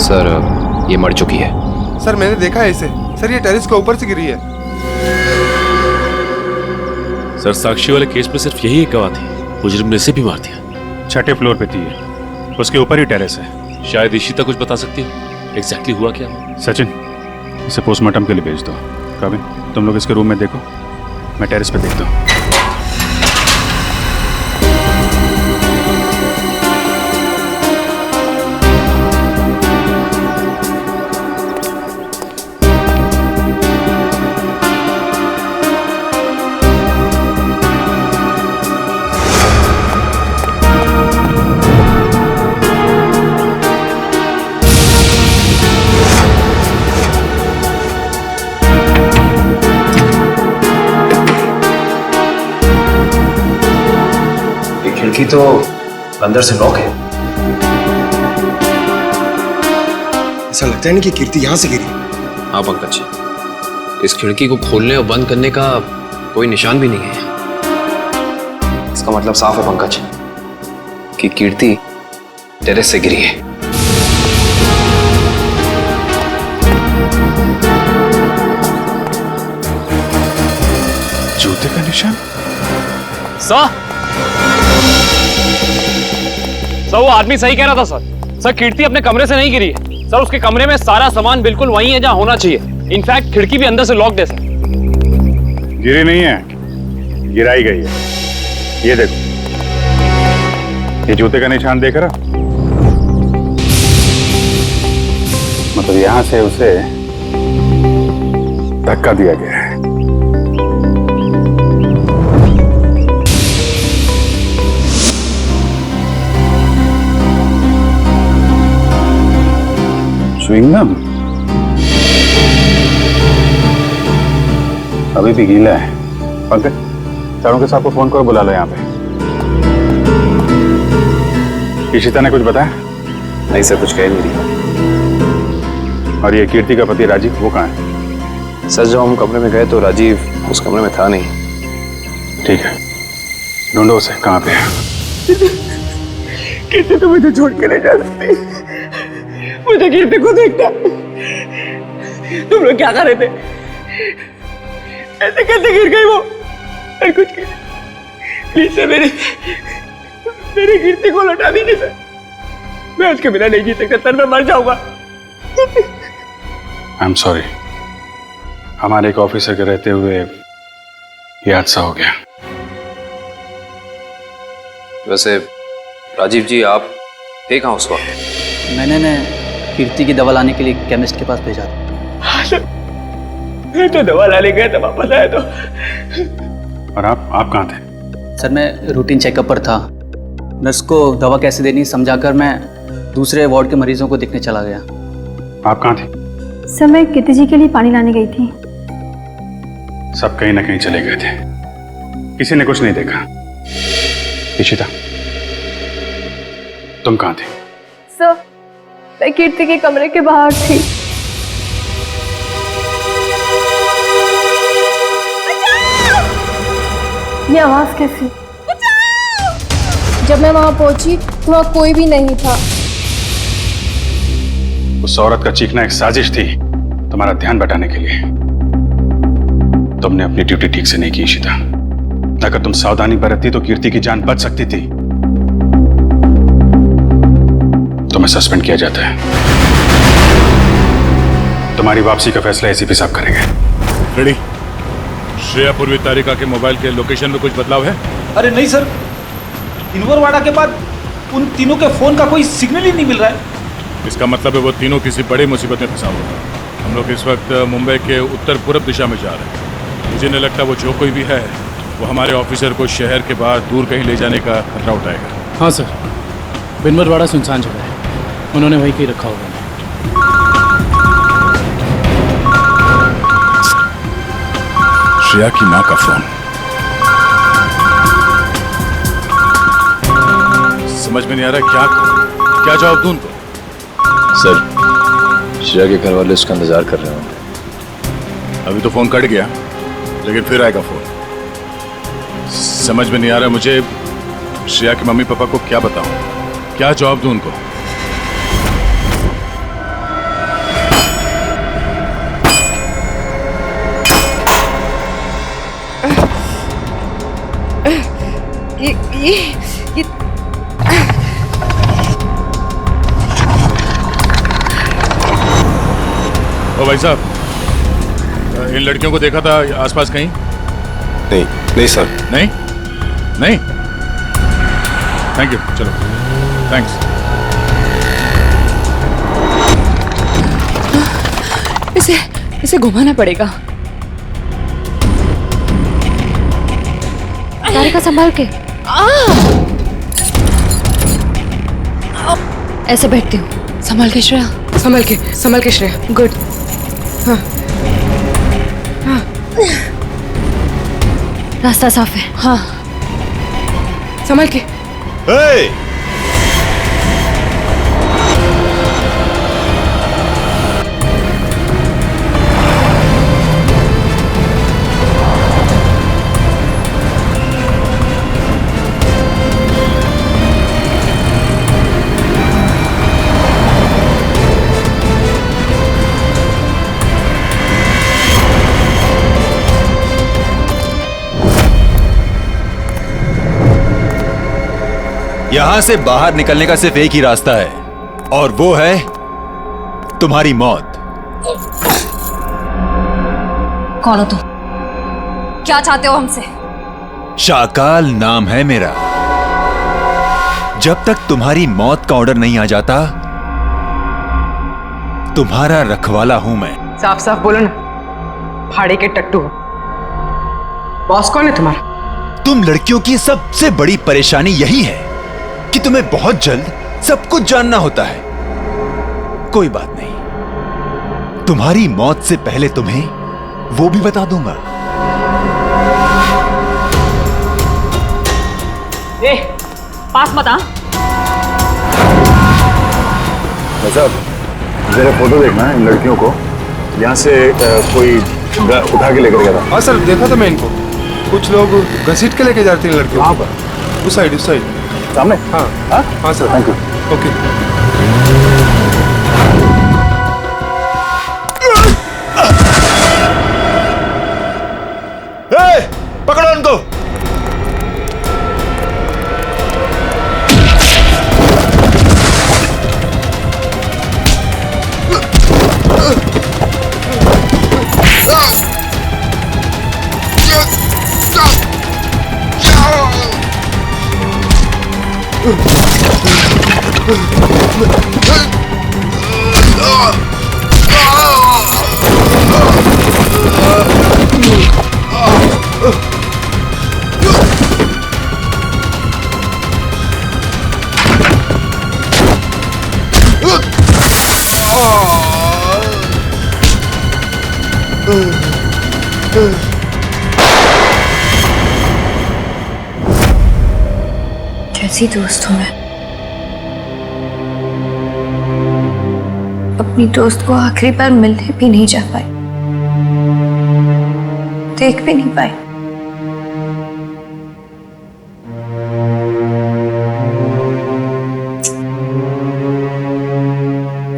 Sir ये मर चुकी है। सर मैंने देखा है इसे। सर ये टेरेस के ऊपर से गिरी है। सर साक्षी वाले केस में सिर्फ यही एक गवाह थी, मुजरिम ने इसे भी मार दिया। 6ठे फ्लोर पे थी ये, उसके ऊपर ही टेरेस है। शायद इशिता कुछ बता सकती हो, एग्जैक्टली हुआ क्या? सचिन, इसे पोस्टमार्टम के लिए भेज दो। काबिन, तुम लोग इसके रूम में देखो, मैं टेरेस पे देखता हूँ। खिड़की तो अंदर से लॉक है। ऐसा लगता है नहीं कि कीर्ति यहां से गिरी। हाँ पंकज, इस खिड़की को खोलने और बंद करने का कोई निशान भी नहीं है। इसका मतलब साफ है पंकज कि कीर्ति टेरेस से गिरी है। जूते का निशान? सर वो आदमी सही कह रहा था सर। सर कीर्ति अपने कमरे से नहीं गिरी है सर, उसके कमरे में सारा सामान बिल्कुल वही है जहां होना चाहिए। इनफैक्ट खिड़की भी अंदर से लॉक्ड है सर। गिरी नहीं है, गिराई गई है। ये देखो, ये जूते का निशान देख रहा? मतलब यहां से उसे धक्का दिया गया है। च्युइंगम अभी भी गीला है। पंकज, चारों के साथ को फोन करो, बुला लो यहाँ पे। इशिता ने कुछ बताया? नहीं सर, कुछ कह नहीं रही। और ये कीर्ति का पति राजीव, वो कहाँ है? सर जब हम कमरे में गए तो राजीव उस कमरे में था नहीं। ठीक है, ढूंढो उसे, कहाँ पे है? कीर्ति तो मुझे छोड़ के नहीं जा सकती। मुझे कीर्ति को देखना। तुम लोग क्या कर रहे थे? ऐसे कैसे गिर गई वो? और कुछ प्लीज सर, मेरी कीर्ति को लौटा दीजिए सर। मैं उसके बिना नहीं जी सकता सर, मैं मर जाऊंगा। आई एम सॉरी, हमारे एक ऑफिसर के रहते हुए ये हादसा हो गया। वैसे राजीव जी आप थे कहाँ उस वक्त? मैंने कीर्ति की दवा लाने के लिए केमिस्ट के पास भेजा था। हाँ सर, मैं तो दवा लाने गया था, वापस आया तो। और आप कहाँ थे? सर मैं रूटीन चेकअप पर था। नर्स को दवा कैसे देनी समझाकर मैं दूसरे वार्ड के मरीजों को देखने चला गया। आप कहाँ थे? सर मैं कीर्ति जी के लिए पानी लाने गई थी। सब कहीं ना कहीं चले गए थे, किसी ने कुछ नहीं देखा। इशिता, तुम कहाँ थे? सर मैं कीर्ति के कमरे के बाहर थी। ये आवाज कैसी? जब मैं वहां पहुंची तो वहां कोई भी नहीं था। उस औरत का चीखना एक साजिश थी, तुम्हारा ध्यान बटाने के लिए। तुमने अपनी ड्यूटी ठीक से नहीं की इशिता। अगर तुम सावधानी बरतती तो कीर्ति की जान बच सकती थी। तुम्हें सस्पेंड किया जाता है। तुम्हारी वापसी का फैसला एसीपी साहब करेंगे। रेडी? श्रेया पूर्वी तारिका के मोबाइल के लोकेशन में कुछ बदलाव है? अरे नहीं सर, इनवरवाड़ा के बाद उन तीनों के फोन का कोई सिग्नल ही नहीं मिल रहा है। इसका मतलब है वो तीनों किसी बड़ी मुसीबत में फंसा हुआ है। हम लोग इस वक्त मुंबई के उत्तर पूर्व दिशा में जा रहे हैं। मुझे नहीं लगता वो जो कोई भी है वो हमारे ऑफिसर को शहर के बाहर दूर कहीं ले जाने का खतरा उठाएगा। हाँ सर, बिनवरवाड़ा सुनसान जगह है, उन्होंने वहीं कहीं रखा होगा। श्रेया की माँ का फोन। समझ में नहीं आ रहा क्या जवाब दूं उनको। सर श्रेया के घर वाले उसका इंतजार कर रहे होंगे। अभी तो फोन कट गया, लेकिन फिर आएगा फोन। समझ में नहीं आ रहा मुझे श्रेया के मम्मी पापा को क्या बताऊं, क्या जवाब दूं उनको। ओ भाई साहब, इन लड़कियों को देखा था आसपास कहीं? नहीं नहीं सर। नहीं नहीं, थैंक यू, चलो थैंक्स। इसे घुमाना पड़ेगा। तारिका संभाल के। ऐसे बैठती हूँ। संभाल के श्रेया, संभाल के श्रेया। गुड। हाँ, रास्ता साफ है। हाँ, संभाल के। यहां से बाहर निकलने का सिर्फ एक ही रास्ता है, और वो है तुम्हारी मौत। कौन हो तुम? क्या चाहते हो हमसे? शाकाल नाम है मेरा। जब तक तुम्हारी मौत का ऑर्डर नहीं आ जाता, तुम्हारा रखवाला हूं मैं। साफ साफ बोलो ना, फाड़े के टट्टू। बॉस कौन है तुम्हारा? तुम लड़कियों की सबसे बड़ी परेशानी यही है कि तुम्हें बहुत जल्द सब कुछ जानना होता है। कोई बात नहीं, तुम्हारी मौत से पहले तुम्हें वो भी बता दूंगा। पास मत आ। साहब, जरा फोटो देखना इन लड़कियों को। यहाँ से कोई उठा के लेकर गया था। हाँ सर, देखा था मैं इनको। कुछ लोग घसीट के लेके जाते हैं लड़कियों को। उस साइड सामने। हाँ हाँ सर, थैंक यू। ओके। पकड़ो उनको। कैसी दोस्त हूँ मैं? अपनी दोस्त को आखिरी बार मिलने भी नहीं जा पाई, देख भी नहीं पाई।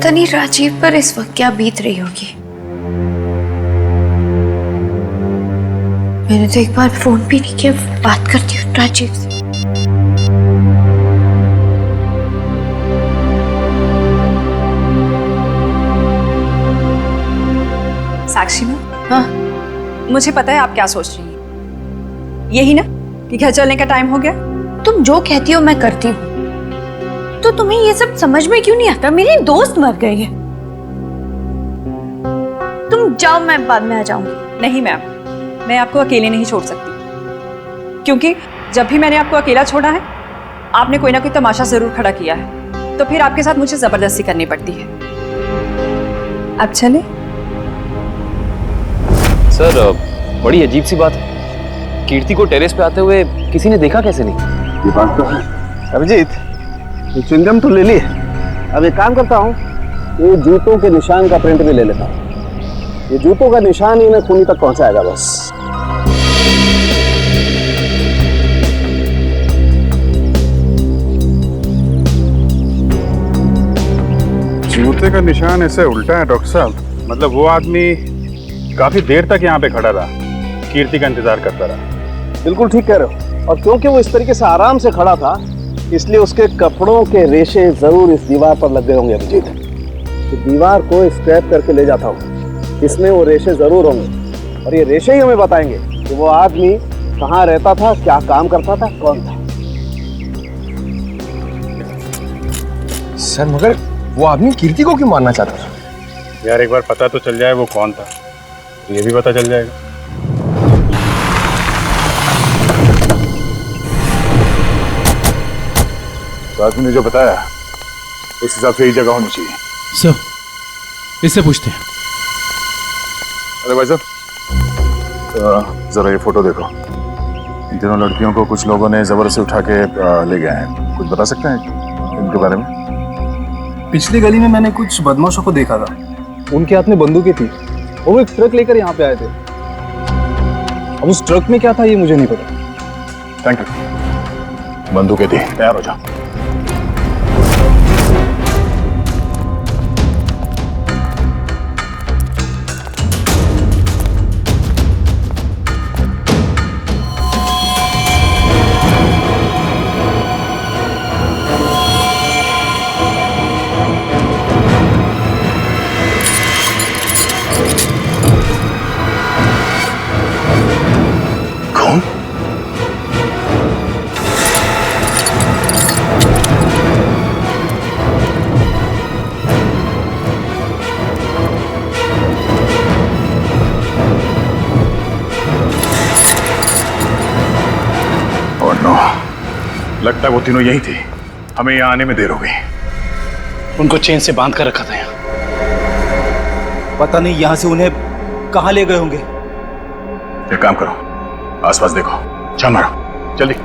तनी राजीव पर इस वक्त क्या बीत रही होगी। मैंने तो एक बार फोन भी नहीं किया। बात करती हूँ राजीव से। साक्षी में? हाँ, मुझे पता है आप क्या सोच रही हैं। यही ना कि घर चलने का टाइम हो गया। तुम जो कहती हो मैं करती हूँ, तो तुम्हें ये सब समझ में क्यों नहीं आता? मेरी दोस्त मर गई है। तुम जाओ, मैं बाद में आ जाऊंगी। नहीं मैम, मैं आपको अकेले नहीं छोड़ सकती, क्योंकि जब भी मैंने आपको अकेला छोड़ा है, आपने कोई ना कोई तमाशा जरूर खड़ा किया है, तो फिर आपके साथ मुझे जबरदस्ती करनी पड़ती है। अब चले। सर, बड़ी अजीब सी बात है, कीर्ति को टेरेस पे आते हुए किसी ने देखा कैसे नहीं? ये बात तो है। अभिजीत, ये च्युइंगम तो ले ली। अब एक काम करता हूँ, ये जूतों के निशान का प्रिंट भी ले लेता हूँ। ये जूतों का निशान ही ना खूनी तक पहुंचाएगा बस। जूते का निशान ऐसे उल्टा है डॉक्टर साहब। मतलब वो आदमी काफी देर तक यहाँ पे खड़ा रहा, कीर्ति का इंतजार करता रहा। बिल्कुल ठीक कह रहे हो। और क्योंकि वो इस तरीके से आराम से खड़ा था, इसलिए उसके कपड़ों के रेशे जरूर इस दीवार पर लग गए होंगे। अभिजीत, तो दीवार को स्क्रैप करके ले जाता हूँ इसमें वो रेशे जरूर होंगे और ये रेशे ही हमें बताएंगे कि वो आदमी कहाँ रहता था, क्या काम करता था, कौन था। सर मगर वो आदमी कीर्ति को क्यों मारना चाहता था? यार एक बार पता तो चल जाए वो कौन था, ये भी पता चल जाएगा। तो आदमी ने जो बताया उस हिसाब से ही जगह होनी चाहिए। सर इससे पूछते हैं। अरे भाई साहब जरा ये फोटो देखो। इन तीनों लड़कियों को कुछ लोगों ने जबरदस्ती उठा के ले गए हैं। कुछ बता सकते हैं इनके बारे में? पिछली गली में मैंने कुछ बदमाशों को देखा था, उनके हाथ में बंदूकें थी। वो एक ट्रक लेकर यहाँ पे आए थे। अब उस ट्रक में क्या था ये मुझे नहीं पता। Thank you. बंदूकें थी, तैयार हो जाओ। लगता है वो तीनों यही थे। हमें यहाँ आने में देर हो गई। उनको चेन से बांध कर रखा था यहाँ। पता नहीं यहाँ से उन्हें कहाँ ले गए होंगे। एक काम करो, आसपास देखो, छान मारो, जल्दी।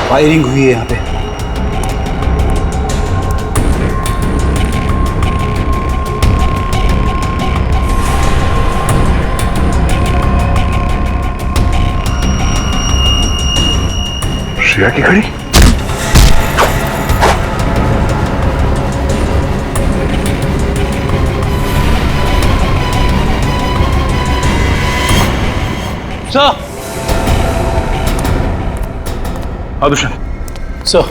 फायरिंग हुई है यहाँ पे। श्रेया की घड़ी। सर हाँ दुष्यंत। सर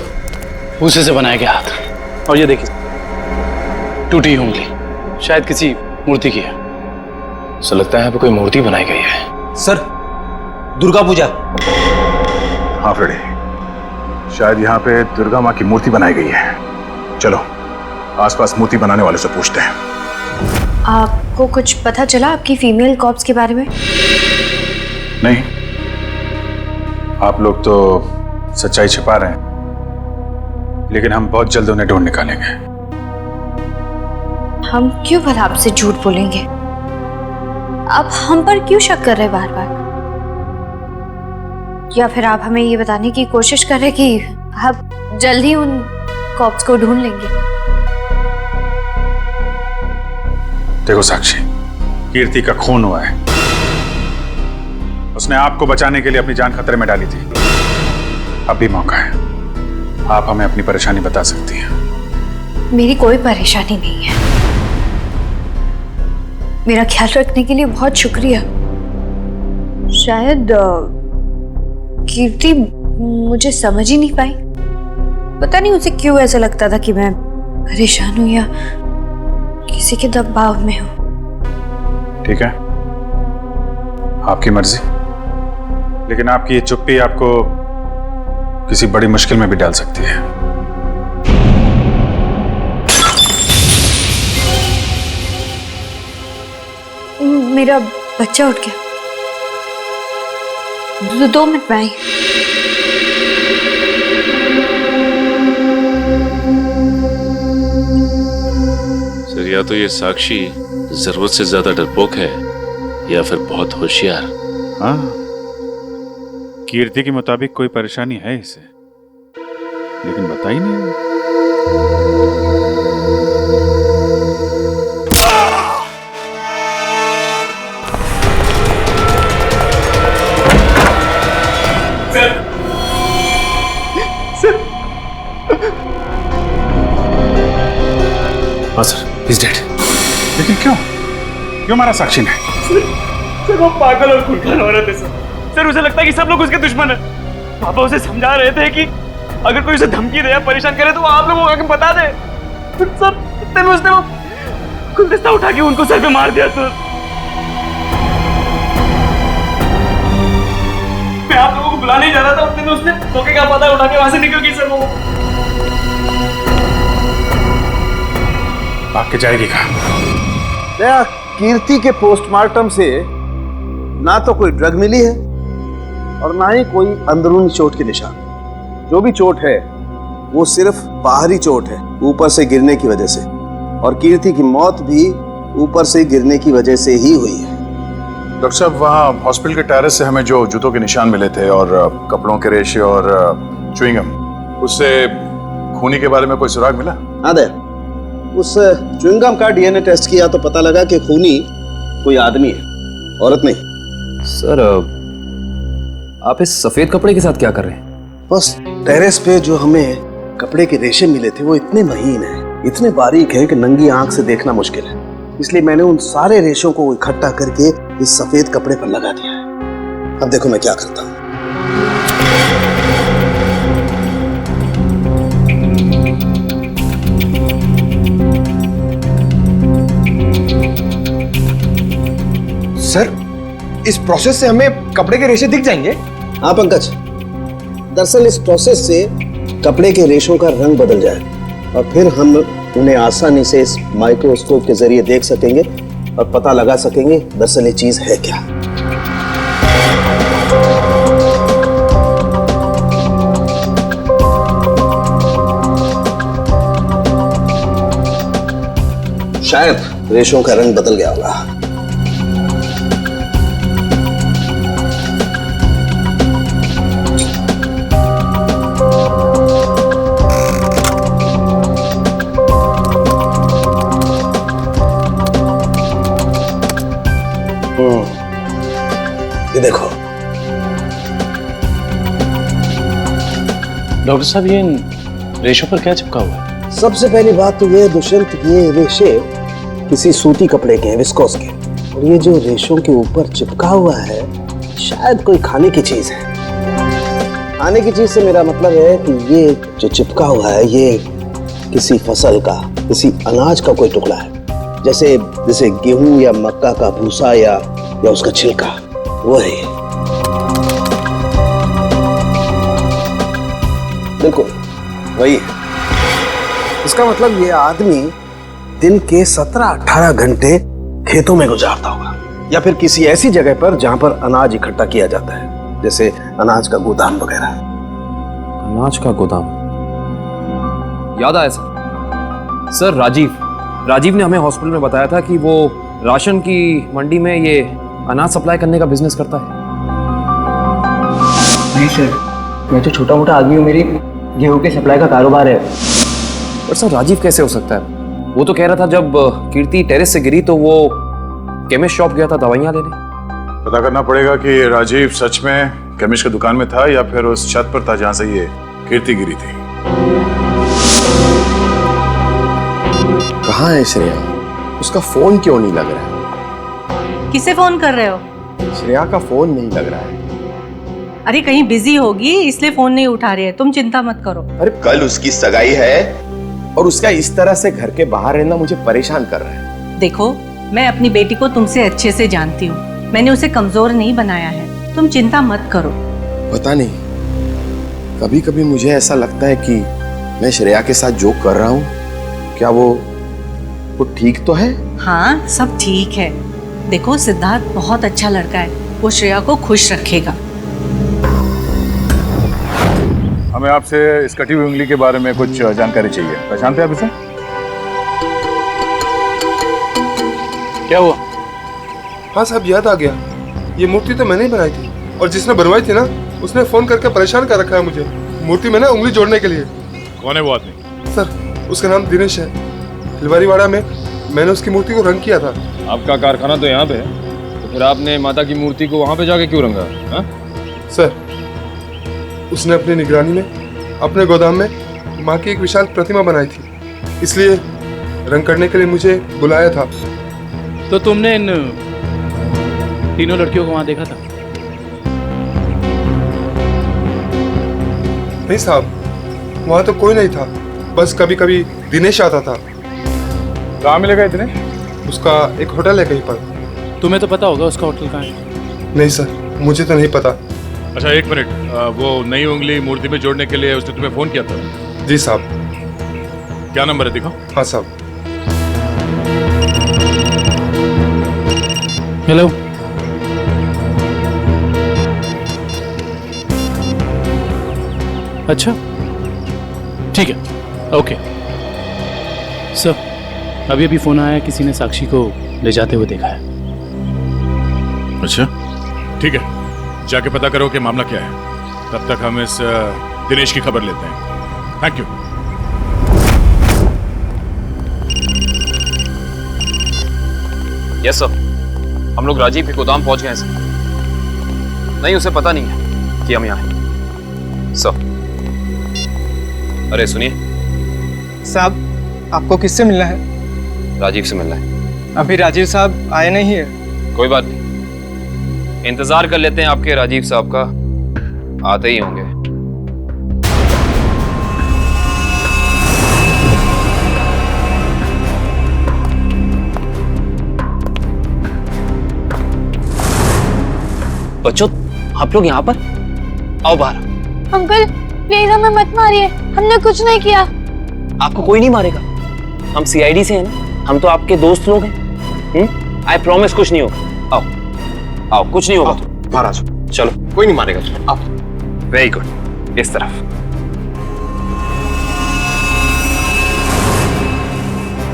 भूसे से बनाया गया हाथ, और ये देखिए टूटी उंगली, शायद किसी मूर्ति की है। ऐसा लगता है यहाँ पे कोई मूर्ति बनाई गई है। सर दुर्गा पूजा। हाँ फ्रेडी, शायद यहाँ पे दुर्गा माँ की मूर्ति बनाई गई है। चलो आसपास मूर्ति बनाने वाले से पूछते हैं। आपको कुछ पता चला आपकी फीमेल कॉप्स के बारे में? नहीं, आप लोग तो सच्चाई छिपा रहे हैं, लेकिन हम बहुत जल्द उन्हें ढूंढ निकालेंगे। हम क्यों भला आपसे झूठ बोलेंगे? आप हम पर क्यों शक कर रहे बार बार? या फिर आप हमें ये बताने की कोशिश कर रहे कि आप जल्द ही उन कॉप्स को ढूंढ लेंगे? देखो साक्षी, कीर्ति का खून हुआ है। उसने आपको बचाने के लिए अपनी जान खतरे में डाली थी। अब भी मौका है, आप हमें अपनी परेशानी बता सकती हैं। मेरी कोई परेशानी नहीं है। मेरा ख्याल रखने के लिए बहुत शुक्रिया। शायद कीर्ति मुझे समझ ही नहीं पाई। पता नहीं उसे क्यों ऐसा लगता था कि मैं परेशान हूं या किसी के दबाव में हूं। ठीक है, आपकी मर्जी, लेकिन आपकी ये चुप्पी आपको किसी बड़ी मुश्किल में भी डाल सकती है। मेरा बच्चा उठ गया। 2 मिनट में आई। सर, या तो ये साक्षी जरूरत से ज्यादा डरपोक है या फिर बहुत होशियार। हाँ, कीर्ति के मुताबिक कोई परेशानी है इसे, लेकिन बता ही नहीं। हाँ सर, he's dead। लेकिन क्यों? क्यों मारा साक्षी ने? सर वो पागल और खुरखान औरत है सर उसे लगता है कि सब लोग उसके दुश्मन है। पापा उसे समझा रहे थे कि अगर कोई उसे धमकी दे या परेशान करे तो वो आप लोगों को आके बता दे। सर इतने में उसने वो गुलदस्ता उठा के उनको सर पे मार दिया सर। मैं आप लोगों को बुलाने ही जा रहा था, उतने में उसने मौके का पता उठा के वहां से निकल गई सर। वो भाग के जाएगी कहाँ? कीर्ति के पोस्टमार्टम से ना तो कोई ड्रग मिली है और ना ही कोई अंदरूनी चोट के निशान। जो भी चोट है वो सिर्फ बाहरी चोट है, ऊपर से गिरने की वजह से, और कीर्ति की मौत भी ऊपर से गिरने की वजह से ही हुई है। डॉक्टर साहब, वहाँ हॉस्पिटल के टेरेस से हमें जो जूतों के निशान मिले थे और कपड़ों के रेशे और च्युइंगम, उससे खूनी के बारे में कोई सुराग मिला? हाँ दे, उस च्युइंगम का डीएनए टेस्ट किया तो पता लगा कि खूनी कोई आदमी है, औरत नहीं। सर आप इस सफेद कपड़े के साथ क्या कर रहे हैं? बस टेरेस पे जो हमें कपड़े के रेशे मिले थे वो इतने महीन हैं, इतने बारीक हैं कि नंगी आंख से देखना मुश्किल है। इसलिए मैंने उन सारे रेशों को इकट्ठा करके इस सफेद कपड़े पर लगा दिया है। अब देखो मैं क्या करता हूँ। सर इस प्रोसेस से हमें कपड़े के रेशे दिख जाएंगे? हाँ पंकज, दरअसल इस प्रोसेस से कपड़े के रेशों का रंग बदल जाए और फिर हम उन्हें आसानी से इस माइक्रोस्कोप के जरिए देख सकेंगे और पता लगा सकेंगे दरअसल ये चीज है क्या। शायद रेशों का रंग बदल गया होगा। ये देखो डॉक्टर साहब, ये इन रेशों पर क्या चिपका हुआ है? सबसे पहली बात तो ये है दुष्यंत, ये रेशे किसी सूती कपड़े के हैं, विस्कोस के, और ये जो रेशों के ऊपर चिपका हुआ है शायद कोई खाने की चीज है। खाने की चीज से मेरा मतलब है कि ये जो चिपका हुआ है ये किसी फसल का, किसी अनाज का कोई टुकड़ा है, जैसे गेहूं या मक्का का भूसा या उसका छिलका, वो है। बिल्कुल वही है। इसका मतलब ये आदमी दिन के 17-18 घंटे खेतों में गुजारता होगा या फिर किसी ऐसी जगह पर जहां पर अनाज इकट्ठा किया जाता है, जैसे अनाज का गोदाम वगैरह। अनाज का गोदाम याद आया सर राजीव ने हमें हॉस्पिटल में बताया था कि वो राशन की मंडी में ये अनाज सप्लाई करने का बिजनेस करता है। नहीं सर, मैं तो छोटा मोटा आदमी हूँ, मेरी गेहूं के सप्लाई का कारोबार है। पर सर राजीव कैसे हो सकता है? वो तो कह रहा था जब कीर्ति टेरेस से गिरी तो वो केमिस्ट शॉप गया था दवाइयाँ लेने। पता करना पड़ेगा कि राजीव सच में केमिस्ट की दुकान में था या फिर उस छत पर था जहां से ये कीर्ति गिरी थी। कहाँ है श्रेया? उसका फोन क्यों नहीं लग रहा है? किसे फोन कर रहे हो? श्रेया का फोन नहीं लग रहा है। अरे कहीं बिजी होगी इसलिए फोन नहीं उठा रही है, तुम चिंता मत करो। अरे कल उसकी सगाई है और उसका इस तरह से घर के बाहर रहना मुझे परेशान कर रहा है। देखो, मैं अपनी बेटी को तुमसे अच्छे से जानती हूँ, मैंने उसे कमजोर नहीं बनाया है, तुम चिंता मत करो। पता नहीं, कभी कभी मुझे ऐसा लगता है कि मैं श्रेया के साथ जो कर रहा हूँ, क्या वो ठीक तो है? हाँ, सब ठीक है। देखो, सिद्धार्थ बहुत अच्छा लड़का है, वो श्रेया को खुश रखेगा। हमें आपसे इस कटी हुई उंगली के बारे में कुछ जानकारी चाहिए। पहचानते हैं आप इसे? क्या हुआ? हाँ साहब, याद आ गया। ये मूर्ति तो मैंने ही बनाई थी और जिसने बनवाई थी ना उसने फोन करके परेशान कर रखा है मुझे मूर्ति में ना उंगली जोड़ने के लिए। कौन है वो आदमी? सर, उसका नाम दिनेश है। फुलवारीवाड़ा में मैंने उसकी मूर्ति को रंग किया था। आपका कारखाना तो यहाँ पे है, तो फिर आपने माता की मूर्ति को वहाँ पे जाके क्यों रंगा? हा? सर, उसने अपनी निगरानी में अपने गोदाम में माँ की एक विशाल प्रतिमा बनाई थी, इसलिए रंग करने के लिए मुझे बुलाया था। तो तुमने इन तीनों लड़कियों को वहां देखा था? नहीं साहब, वहाँ तो कोई नहीं था, बस कभी कभी दिनेश आता था। कहाँ मिलेगा दिनेश? उसका एक होटल है कहीं पर। तुम्हें तो पता होगा उसका होटल कहाँ है? नहीं सर, मुझे तो नहीं पता। अच्छा एक मिनट, वो नई उंगली मूर्ति में जोड़ने के लिए उसने तुम्हें फोन किया था? जी साहब। क्या नंबर है दिखाओ। हाँ साहब। हेलो। अच्छा ठीक है, ओके सर। अभी अभी फोन आया, किसी ने साक्षी को ले जाते हुए देखा है। अच्छा ठीक है, जाके पता करो कि मामला क्या है। तब तक हम इस दिनेश की खबर लेते हैं। Thank you. यस सर, हम लोग राजीव के गोदाम पहुंच गए हैं सर। नहीं, उसे पता नहीं है कि हम यहाँ हैं सर। अरे सुनिए साहब, आपको किससे मिलना है? राजीव से मिलना है। अभी राजीव साहब आए नहीं है। कोई बात नहीं, इंतजार कर लेते हैं आपके राजीव साहब का, आते ही होंगे। बच्चों, आप लोग यहाँ पर आओ बाहर। अंकल प्लीज हमें मत मारिए, हमने कुछ नहीं किया। आपको कोई नहीं मारेगा, हम सीआईडी से हैं ना, हम तो आपके दोस्त लोग हैं। आई प्रॉमिस कुछ नहीं होगा। आओ आओ, कुछ नहीं होगा। महाराज चलो, कोई नहीं मारेगा। आओ। वेरी गुड, इस तरफ।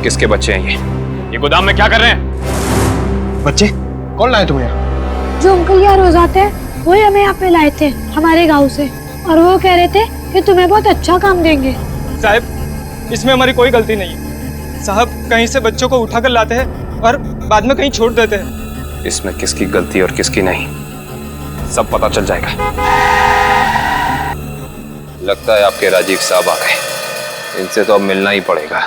किसके बच्चे हैं ये गोदाम में क्या कर रहे हैं? बच्चे कौन लाए तुम्हें यहाँ? जो अंकल यहाँ रोज आते हैं वही हमें यहाँ पे लाए थे हमारे गांव से, और वो कह रहे थे कि तुम्हें बहुत अच्छा काम देंगे। साहब, इसमें हमारी कोई गलती नहीं है। साहब कहीं से बच्चों को उठाकर लाते हैं और बाद में कहीं छोड़ देते हैं। इसमें किसकी गलती और किसकी नहीं, सब पता चल जाएगा। लगता है आपके राजीव साहब आ गए, इनसे तो अब मिलना ही पड़ेगा।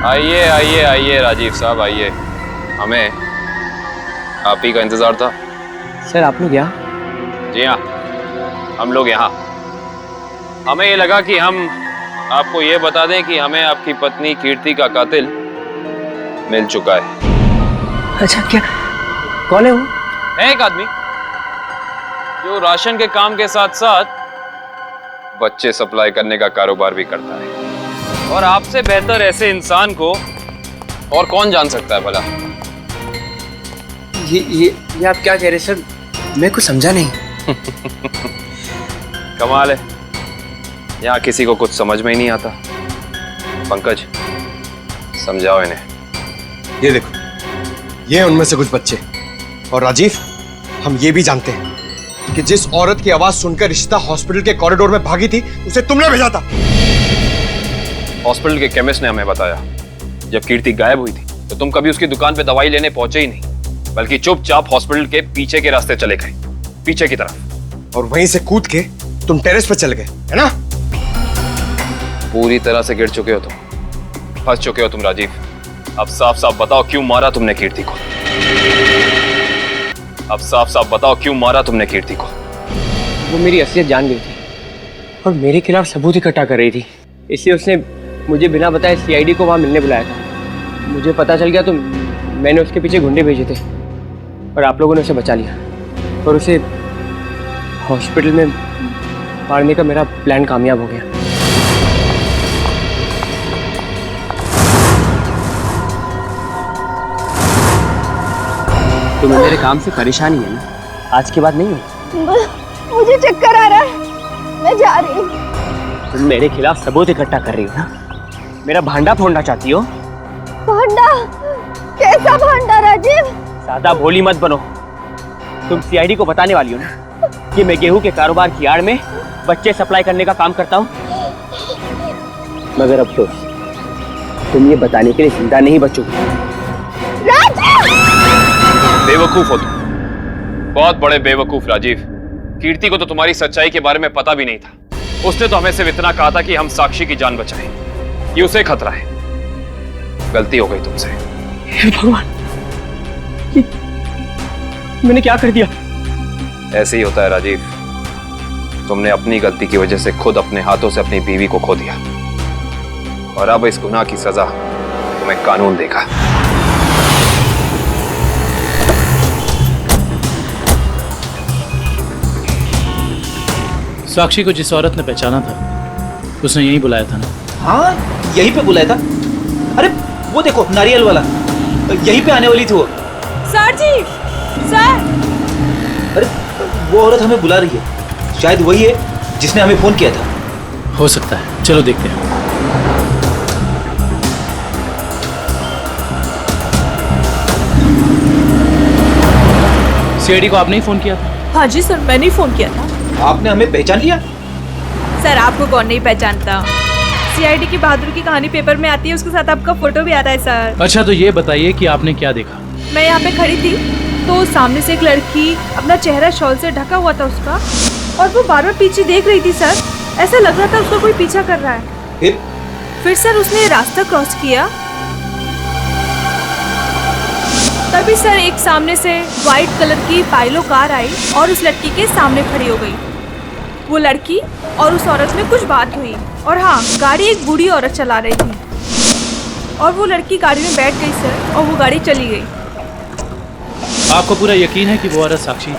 आइए आइए आइए राजीव साहब, आइए। हमें आप ही का इंतजार था। सर आप लोग यहाँ? जी हाँ, हम लोग यहाँ। हमें ये लगा कि हम आपको ये बता दें कि हमें आपकी पत्नी कीर्ति का कातिल मिल चुका है। अच्छा, क्या कौन है वो? है एक आदमी जो राशन के काम के साथ साथ बच्चे सप्लाई करने का कारोबार भी करता है, और आपसे बेहतर ऐसे इंसान को और कौन जान सकता है भला? ये आप क्या कह रहे सर? मैं कुछ समझा नहीं। कमाल है, यहाँ किसी को कुछ समझ में ही नहीं आता। पंकज, समझाओ इन्हें। ये देखो, ये उनमें से कुछ बच्चे। और राजीव, हम ये भी जानते हैं कि जिस औरत की आवाज सुनकर रिश्ता हॉस्पिटल के कॉरिडोर में भागी थी, उसे तुमने भेजा था। हॉस्पिटल के केमिस्ट ने हमें बताया, जब कीर्ति गायब हुई थी तो तुम कभी उसकी दुकान पे दवाई लेने पहुंचे ही नहीं, बल्कि चुपचाप हॉस्पिटल के पीछे के रास्ते चले गए, पीछे की तरफ। और वहीं से कूद के तुम टेरेस पर चले गए, है ना? पूरी तरह से गिर चुके हो तुम, फंस चुके हो तुम राजीव। अब साफ साफ बताओ क्यों मारा तुमने कीर्ति को? अब साफ साफ बताओ क्यों मारा तुमने कीर्ति को? वो मेरी असलियत जान गई थी और मेरे खिलाफ सबूत इकट्ठा कर रही थी, इसलिए उसने मुझे बिना बताए सीआईडी को वहां मिलने बुलाया था। मुझे पता चल गया तो मैंने उसके पीछे गुंडे भेजे थे और आप लोगों ने उसे बचा लिया और उसे हॉस्पिटल में मारने का मेरा प्लान कामयाब हो गया। तुम्हें मेरे काम से परेशानी है ना? आज के बाद नहीं हो? मुझे चक्कर आ रहा है, मैं जा रही हूँ। तुम मेरे खिलाफ सबूत इकट्ठा कर रही हो ना? मेरा भांडा फोड़ना चाहती हो? भांडा? कैसा भांडा राजीव? ज्यादा भोली मत बनो। तुम सीआईडी को बताने वाली हो ना कि मैं गेहूं के कारोबार की आड़ में बच्चे सप्लाई करने का काम करता हूँ? मगर अफसोस, तुम ये बताने के लिए जिंदा नहीं बचोगे। बेवकूफ हो तुम, बहुत बड़े बेवकूफ राजीव। कीर्ति को तो तुम्हारी सच्चाई के बारे में पता भी नहीं था। उसने तो हमें सिर्फ इतना कहा था कि हम साक्षी की जान बचाएं, ये उसे खतरा है। गलती हो गई तुमसे। हे भगवान, ये मैंने क्या कर दिया? ऐसे ही होता है राजीव, तुमने अपनी गलती की वजह से खुद अपने हाथों से अपनी बीवी को खो दिया, और अब इस गुनाह की सजा तुम्हें कानून देगा। साक्षी को जिस औरत ने पहचाना था उसने यहीं बुलाया था ना? हाँ, यहीं पे बुलाया था। अरे वो देखो, नारियल वाला, यहीं पे आने वाली थी वो। सर जी, सर। अरे वो औरत हमें बुला रही है, शायद वही है जिसने हमें फोन किया था। हो सकता है, चलो देखते हैं। सीआईडी को आपने ही फोन किया था? हाँ जी सर, मैंने ही फोन किया था। आपने हमें पहचान लिया? सर आपको कौन नहीं पहचानता, सीआईडी की बहादुर की कहानी पेपर में आती है, उसके साथ आपका फोटो भी आता है सर। अच्छा तो ये बताइए कि आपने क्या देखा? मैं यहाँ पे खड़ी थी तो सामने से एक लड़की, अपना चेहरा शॉल से ढका हुआ था उसका, और वो बार बार पीछे देख रही थी सर। ऐसा लग रहा था उसका कोई पीछा कर रहा है। फिर सर उसने रास्ता क्रॉस किया, तभी सर एक सामने से व्हाइट कलर की पाइलो कार आई और उस लड़की के सामने खड़ी हो गई। वो लड़की और उस औरत में कुछ बात हुई, और हाँ, गाड़ी एक बूढ़ी औरत चला रही थी, और वो लड़की गाड़ी में बैठ गई सर, और वो गाड़ी चली गई। आपको पूरा यकीन है कि वो औरत साक्षी थी?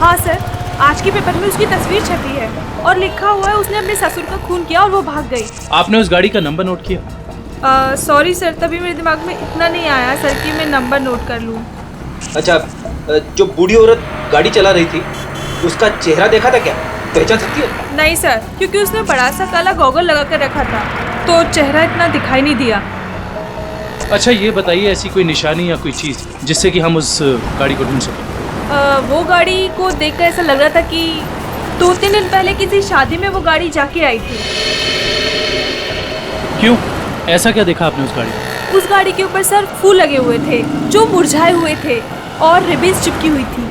हाँ सर, आज के पेपर में उसकी तस्वीर छपी है और लिखा हुआ है उसने अपने ससुर का खून किया और वो भाग गई। आपने उस गाड़ी का नंबर नोट किया? सॉरी सर, तभी मेरे दिमाग में इतना नहीं आया सर कि मैं नंबर नोट कर लूँ। अच्छा, जो बूढ़ी औरत गाड़ी चला रही थी उसका चेहरा देखा था क्या? पहचान सकती है? नहीं सर, क्योंकि उसने बड़ा सा काला गॉगल लगा कर रखा था, तो चेहरा इतना दिखाई नहीं दिया। अच्छा ये बताइए, ऐसी कोई निशानी या कोई चीज़ जिससे कि हम उस गाड़ी को ढूंढ सकें? वो गाड़ी को देखकर ऐसा लग रहा था कि 2-3 दिन पहले किसी शादी में वो गाड़ी जाके आई थी। क्यों, ऐसा क्या देखा आपने उस गाड़ी में? उस गाड़ी के ऊपर सर फूल लगे हुए थे जो मुरझाए हुए थे, और रिबन्स चिपकी हुई थी।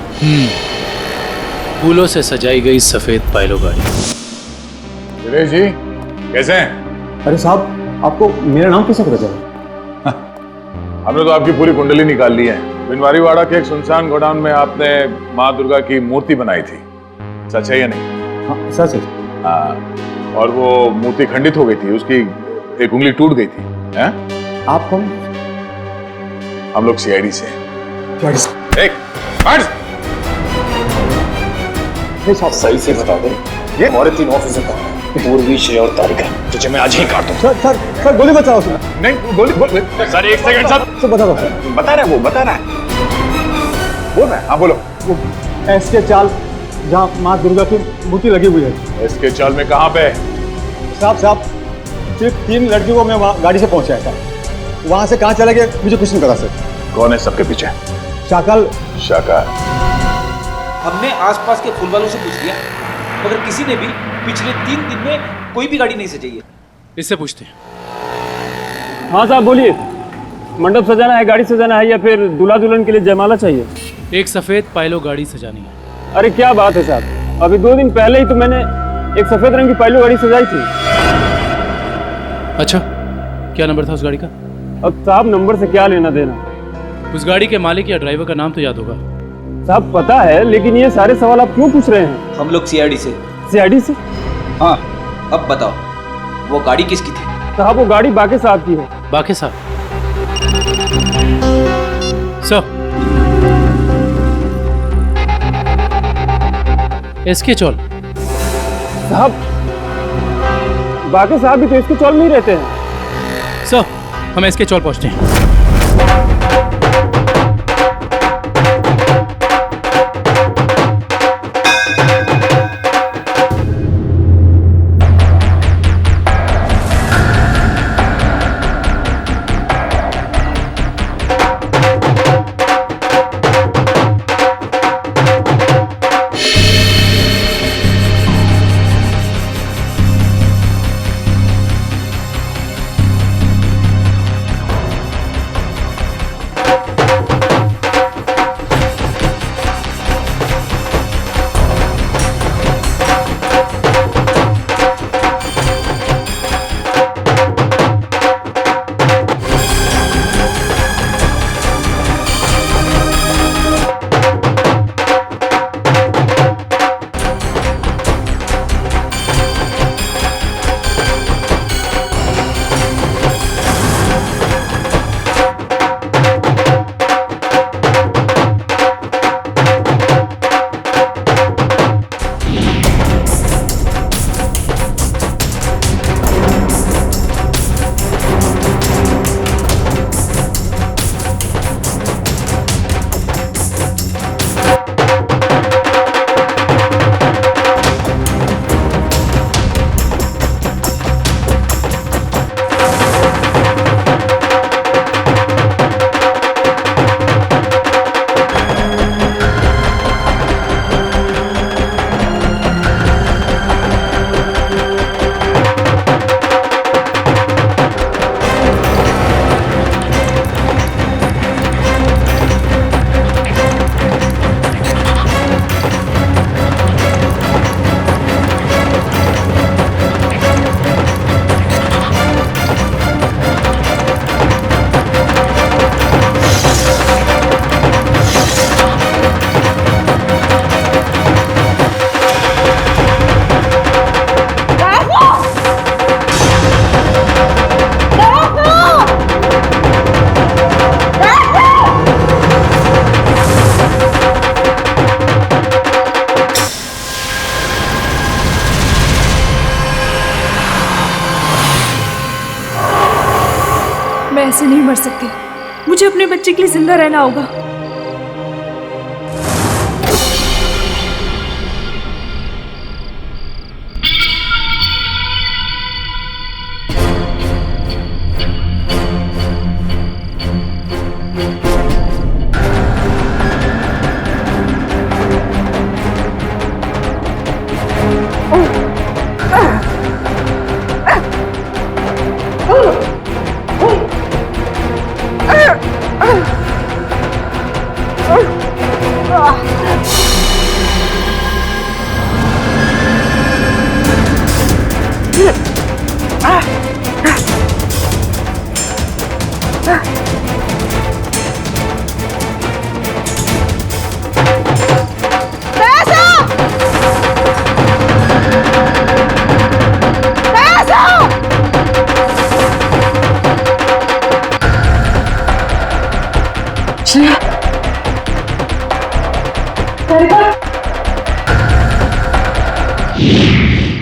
फूलों से सजाई गई सफेद पाइलो गाड़ी। दिनेश जी कैसे हैं? अरे साहब, आपको मेरा नाम कैसे पता चला? हमने तो आपकी पूरी कुंडली निकाल ली है। बिनवारीवाड़ा के एक सुनसान गोडाउन में आपने माँ दुर्गा की मूर्ति बनाई थी, सच है या नहीं? हाँ सच है। हाँ, और वो मूर्ति खंडित हो गई थी, उसकी एक उंगली टूट गई थी। हैं? आप कौन? हम लोग सीआईडी से हैं। सही से बता दे, ये हमारे 3 ऑफिसर का है, पूर्वी, श्रेय और तारिका। तुझे मैं आज ही काट दूं। सर गोली बचाओ उसमें। नहीं गोली सर, एक सेकंड सर बता दो सर। बता रहा है, वो बता रहा है, बोल रहा है। हाँ बोलो। वो एसके चाल जहाँ माँ दुर्गा की मूर्ति लगी हुई है। एसके चाल में कहाँ पे? साहब सिर्फ 3 लड़कियों को मैं वहाँ गाड़ी से पहुँचाया था, वहाँ से कहाँ चला गया मुझे कुछ नहीं पता सर। कौन है सबके पीछे? शाकल। हमने आसपास के फूल वालों से पूछ लिया, मगर किसी ने भी पिछले 3 दिन में कोई भी गाड़ी नहीं सजाई है। इससे पूछते हैं। हाँ साहब बोलिए, मंडप सजाना है, गाड़ी सजाना है, या फिर दूल्हा दुल्हन के लिए जयमाला चाहिए? एक सफेद पाइलो गाड़ी सजानी है। अरे क्या बात है साहब, अभी 2 दिन पहले ही तो मैंने एक सफेद रंग की पाइलो गाड़ी सजाई थी। अच्छा, क्या नंबर था उस गाड़ी का? अब साहब नंबर से क्या लेना देना? उस गाड़ी के मालिक या ड्राइवर का नाम तो याद होगा? साहब पता है, लेकिन ये सारे सवाल आप क्यों पूछ रहे हैं? हम लोग सीआईडी से। सीआईडी से? हाँ, अब बताओ वो गाड़ी किसकी थी? साहब वो गाड़ी बाके साहब की है। बाके साहब? सर एसके चौल? साहब बाके साहब भी तो इसके चौल में ही रहते हैं। सर हम एसके चौल पहुंचते हैं। ऐसे नहीं मर सकती। मुझे अपने बच्चे के लिए जिंदा रहना होगा।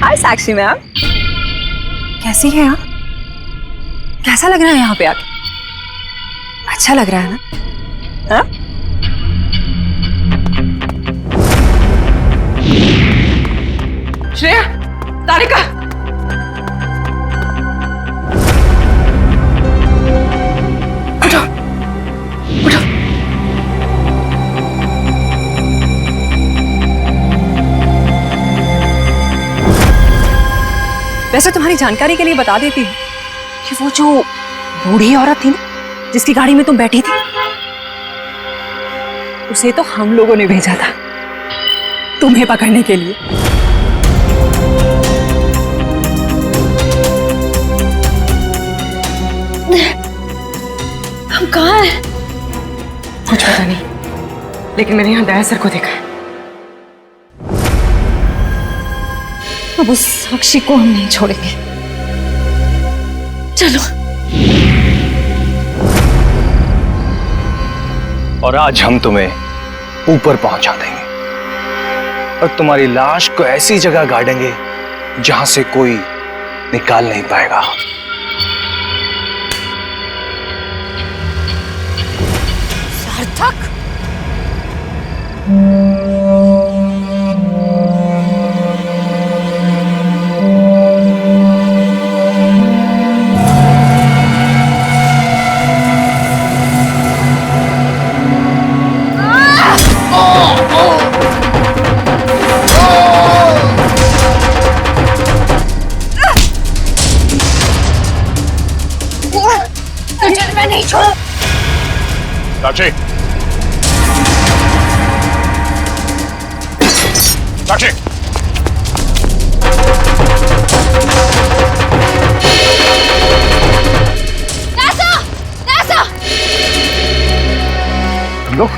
हाय साक्षी मैम, कैसी है आप? कैसा लग रहा है यहाँ पे आके? अच्छा लग रहा है ना? हाँ? श्रेया, तारिका, उठो, उठो। वैसे तुम्हारी जानकारी के लिए बता देती हूँ कि वो जो बूढ़ी औरत थी ना, जिसकी गाड़ी में तुम बैठी थी, उसे तो हम लोगों ने भेजा था तुम्हें पकड़ने के लिए। हम कहाँ हैं? कुछ पता नहीं, लेकिन मैंने यहाँ दया सर को देखा है। अब उस साक्षी को हम नहीं छोड़ेंगे। चलो। और आज हम तुम्हें ऊपर पहुंचा देंगे और तुम्हारी लाश को ऐसी जगह गाड़ेंगे जहां से कोई निकाल नहीं पाएगा। सार्थक, तुझे मैं नहीं छोड़। साक्षी, साक्षी, तुम लोग?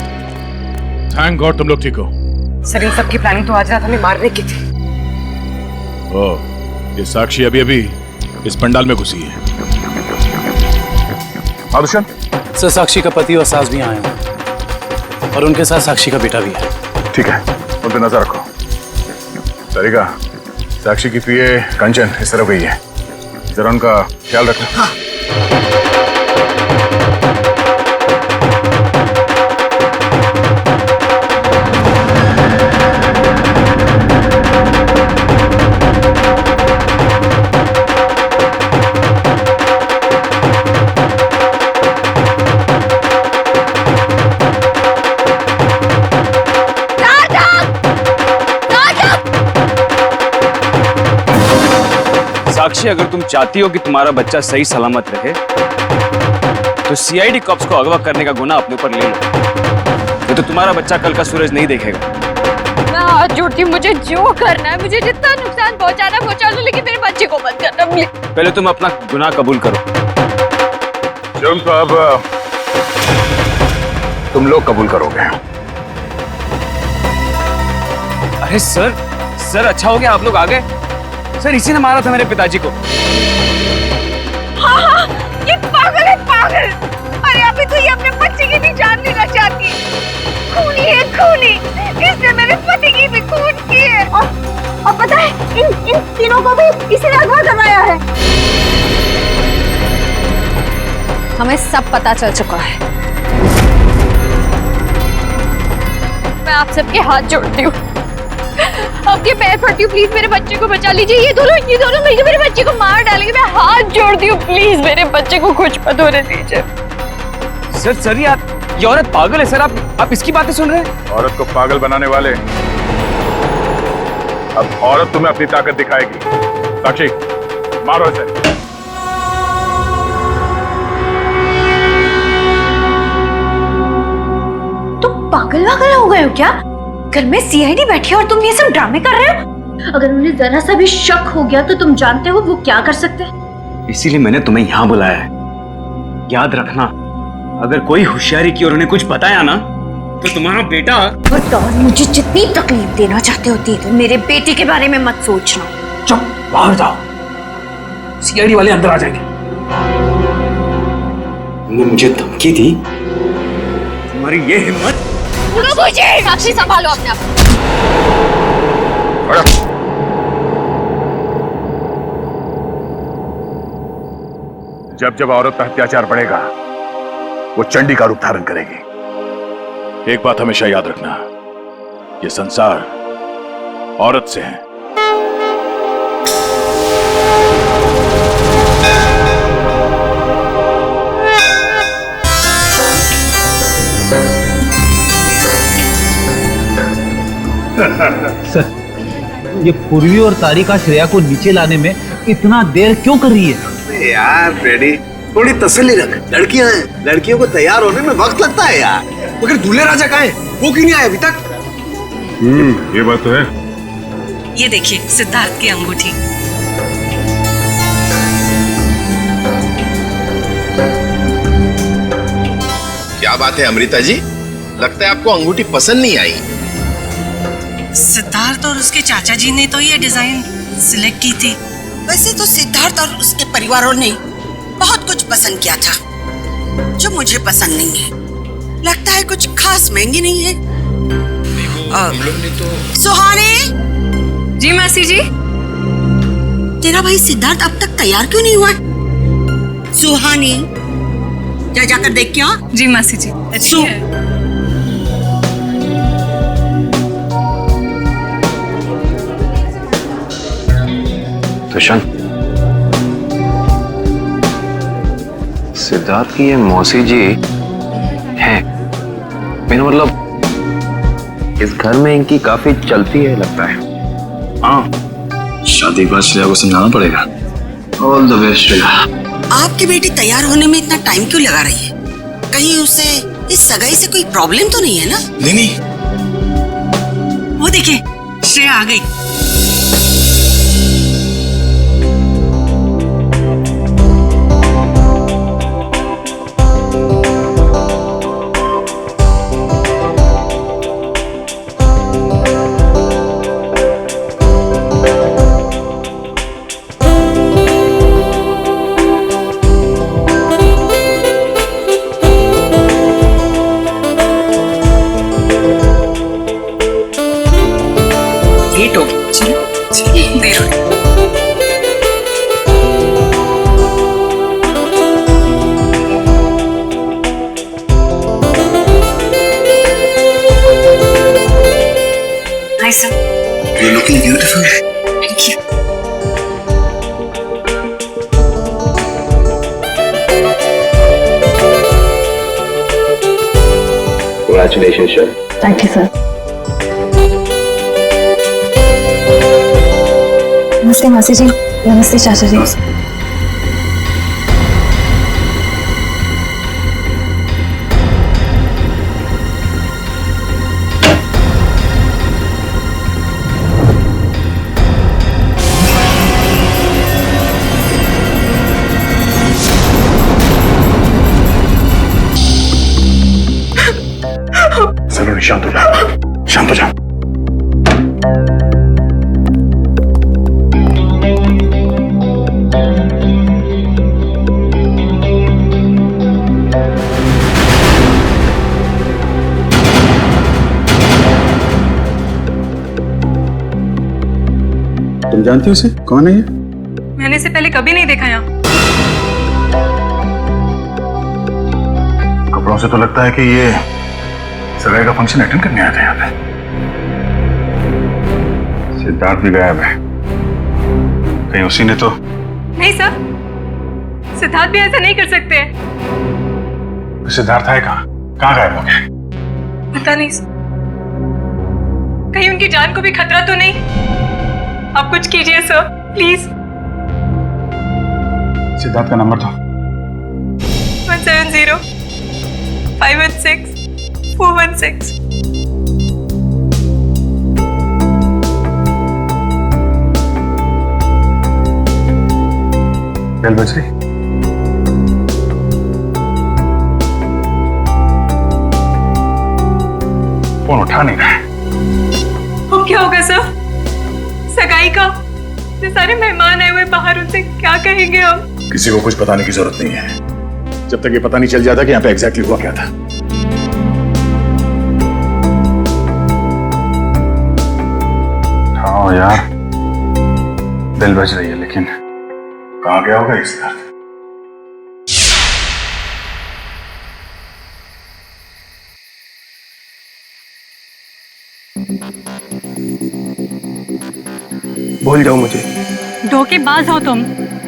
थैंक गॉड तुम लोग ठीक हो। सर, इन सब की प्लानिंग तो आज रात हमें मारने की थी। ओह, ये साक्षी अभी अभी इस पंडाल में घुसी है। दुष्यंत सर, साक्षी का पति और सास भी आए हैं और उनके साथ साक्षी का बेटा भी है। ठीक है, उन पर नजर रखो। तारिका, साक्षी की पीए कंचन इस तरफ गई है, जरा उनका ख्याल रखना। हाँ। साक्षी, अगर तुम चाहती हो कि तुम्हारा बच्चा सही सलामत रहे तो सीआईडी कॉप्स को अगवा करने का गुनाह अपने ऊपर ले लो, नहीं तो तुम्हारा बच्चा कल का सूरज नहीं देखेगा। मैं हाथ जोड़ती हूँ, मुझे जो करना है, मुझे जितना नुकसान पहुंचाना पहुंचा लो, लेकिन मेरे बच्चे को मत करना प्लीज। पहले तुम अपना गुनाह कबूल करो। जुर्म तो अब तुम लोग कबूल करोगे। अरे सर, सर अच्छा हो गया आप लोग आ गए। सर, इसी ने मारा था मेरे पिताजी को। हाँ हाँ, ये पागल है, पागल। अरे अभी तो ये अपने बच्चे की भी जान लेना चाहती है। खूनी है, खूनी। इसने मेरे पति की भी खून की है। और पता है, इन तीनों को भी इसी ने अगवा करवाया है। हमें सब पता चल चुका है। मैं आप सबके हाथ जोड़ती हूँ, आपके पैर पड़ती हूँ, प्लीज मेरे बच्चे को बचा लीजिए। ये दोनों मिलकर मेरे बच्चे को मार डालेंगे। मैं हाथ जोड़ती हूँ, प्लीज मेरे बच्चे को कुछ मत होने दीजिए। सर ये औरत पागल है सर। आप इसकी बातें सुन रहे हैं? औरत को पागल बनाने वाले अब औरत तुम्हें अपनी ताकत दिखाएगी। साक्षी मारो इसे। तुम पागल हो गए हो क्या? घर में सीआईडी बैठी है और तुम ये सब ड्रामे कर रहे हो? अगर उन्हें जरा सा भी शक हो गया तो तुम जानते हो वो क्या कर सकते हैं। इसीलिए मैंने तुम्हें यहाँ बुलाया है। याद रखना, अगर कोई होशियारी की और उन्हें कुछ बताया ना तो तुम्हारा बेटा। और मुझे जितनी तकलीफ देना चाहते हो दे दो, मेरे बेटे के बारे में मत सोचना। चुप, बाहर जाओ, सीआईडी वाले अंदर आ जाएंगे। तुमने मुझे धमकी दी, तुम्हारी ये हिम्मत। साक्षी संभालो अपने आप। जब जब औरत पर अत्याचार बढ़ेगा वो चंडी का रूप धारण करेगी। एक बात हमेशा याद रखना, ये संसार औरत से है। सर, ये पूर्वी और तारिका श्रेया को नीचे लाने में इतना देर क्यों कर रही है? यार फ्रेडी, थोड़ी तसल्ली रख। लड़कियां हैं, लड़कियों को तैयार होने में वक्त लगता है यार। मगर दूल्हे राजा कहाँ है? वो क्यों नहीं आया अभी तक? ये बात तो है। ये देखिए सिद्धार्थ की अंगूठी। क्या बात है अमृता जी, लगता है आपको अंगूठी पसंद नहीं आई। सिद्धार्थ और उसके चाचा जी ने तो ये डिजाइन सिलेक्ट की थी। वैसे तो सिद्धार्थ और उसके परिवारों ने बहुत कुछ पसंद किया था जो मुझे पसंद नहीं है। लगता है कुछ खास महंगी नहीं है। हम लोग ने तो। सुहानी जी मासी जी। तेरा भाई सिद्धार्थ अब तक तैयार क्यों नहीं हुआ? सुहानी जाकर देख क्या। जी मासी जी। अच्छी है। दुष्यंत, सिद्धार्थ की ये मौसी जी हैं। मेरा मतलब इस घर में इनकी काफी चलती है लगता है। हाँ, शादी के बाद श्रेया को समझाना पड़ेगा। All the best Shreya. आपकी बेटी तैयार होने में इतना टाइम क्यों लगा रही है? कहीं उसे इस सगाई से कोई प्रॉब्लम तो नहीं है ना? नहीं। वो देखिए श्रेया आ गई। You're looking beautiful. Thank you. Congratulations, sir. Thank you, sir. नमस्ते मासी जी। नमस्ते चाचा जी। सलोनी शांत हो जाओ, शांत हो जाओ। तुम जानती हो इसे? कौन है ये? मैंने इसे पहले कभी नहीं देखा यहाँ। बातों से तो लगता है कि ये सगाई का फंक्शन अटेंड करने आए थे यहाँ पे। सिद्धार्थ भी गायब है, कहीं उसी ने तो। नहीं सर, सिद्धार्थ भी ऐसा नहीं कर सकते हैं। सिद्धार्थ है कहाँ गायब हो गया? पता नहीं सर, कहीं उनकी जान को भी खतरा तो नहीं? आप कुछ कीजिए सर, प्लीज। सिद्धार्थ का नंबर तो 170-516-416। बेल बज रही। फोन उठा नहीं रहा है। अब क्या होगा सर? सगाई का जो सारे मेहमान आए हुए बाहर, उनसे क्या कहेंगे हम? किसी को कुछ बताने की जरूरत नहीं है, जब तक ये पता नहीं चल जाता कि यहाँ पे एग्जैक्टली हुआ क्या था। हाँ यार, बेल बज रही है, लेकिन कहाँ गया होगा इस दर्द? भूल जाओ मुझे। धोखेबाज हो तुम,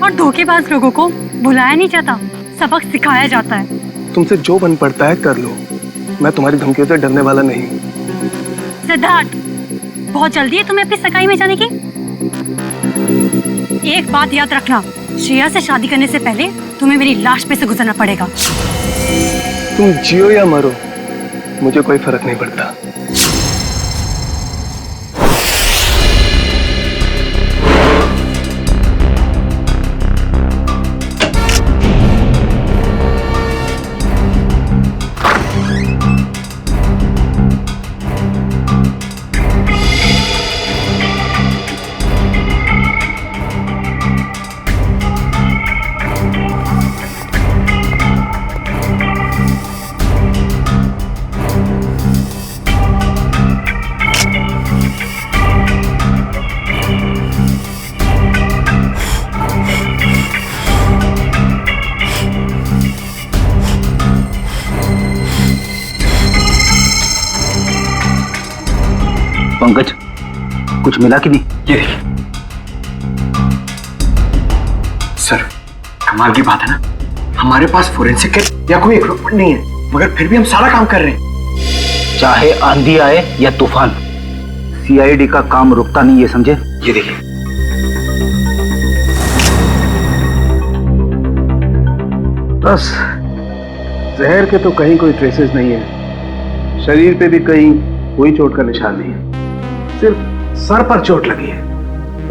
और धोखेबाज लोगों को बुलाया नहीं जाता, सबक सिखाया जाता है। तुमसे जो बन पड़ता है कर लो, मैं तुम्हारी धमकियों से डरने वाला नहीं। सिद्धार्थ, बहुत जल्दी है तुम्हें अपनी सगाई में जाने की। एक बात याद रखना, श्रेया से शादी करने से पहले तुम्हें मेरी लाश पे से गुजरना पड़ेगा। तुम जियो या मरो, मुझे कोई फर्क नहीं पड़ता। पंकज, कुछ मिला कि नहीं? ये देखिए सर, कमाल की बात है ना, हमारे पास फोरेंसिक किट या कोई इक्विपमेंट नहीं है, मगर फिर भी हम सारा काम कर रहे हैं। चाहे आंधी आए या तूफान, सीआईडी का काम रुकता नहीं, ये समझे? ये देखिए, बस जहर के तो कहीं कोई ट्रेसेस नहीं है, शरीर पे भी कहीं कोई चोट का निशान नहीं है, सिर्फ सर पर चोट लगी है।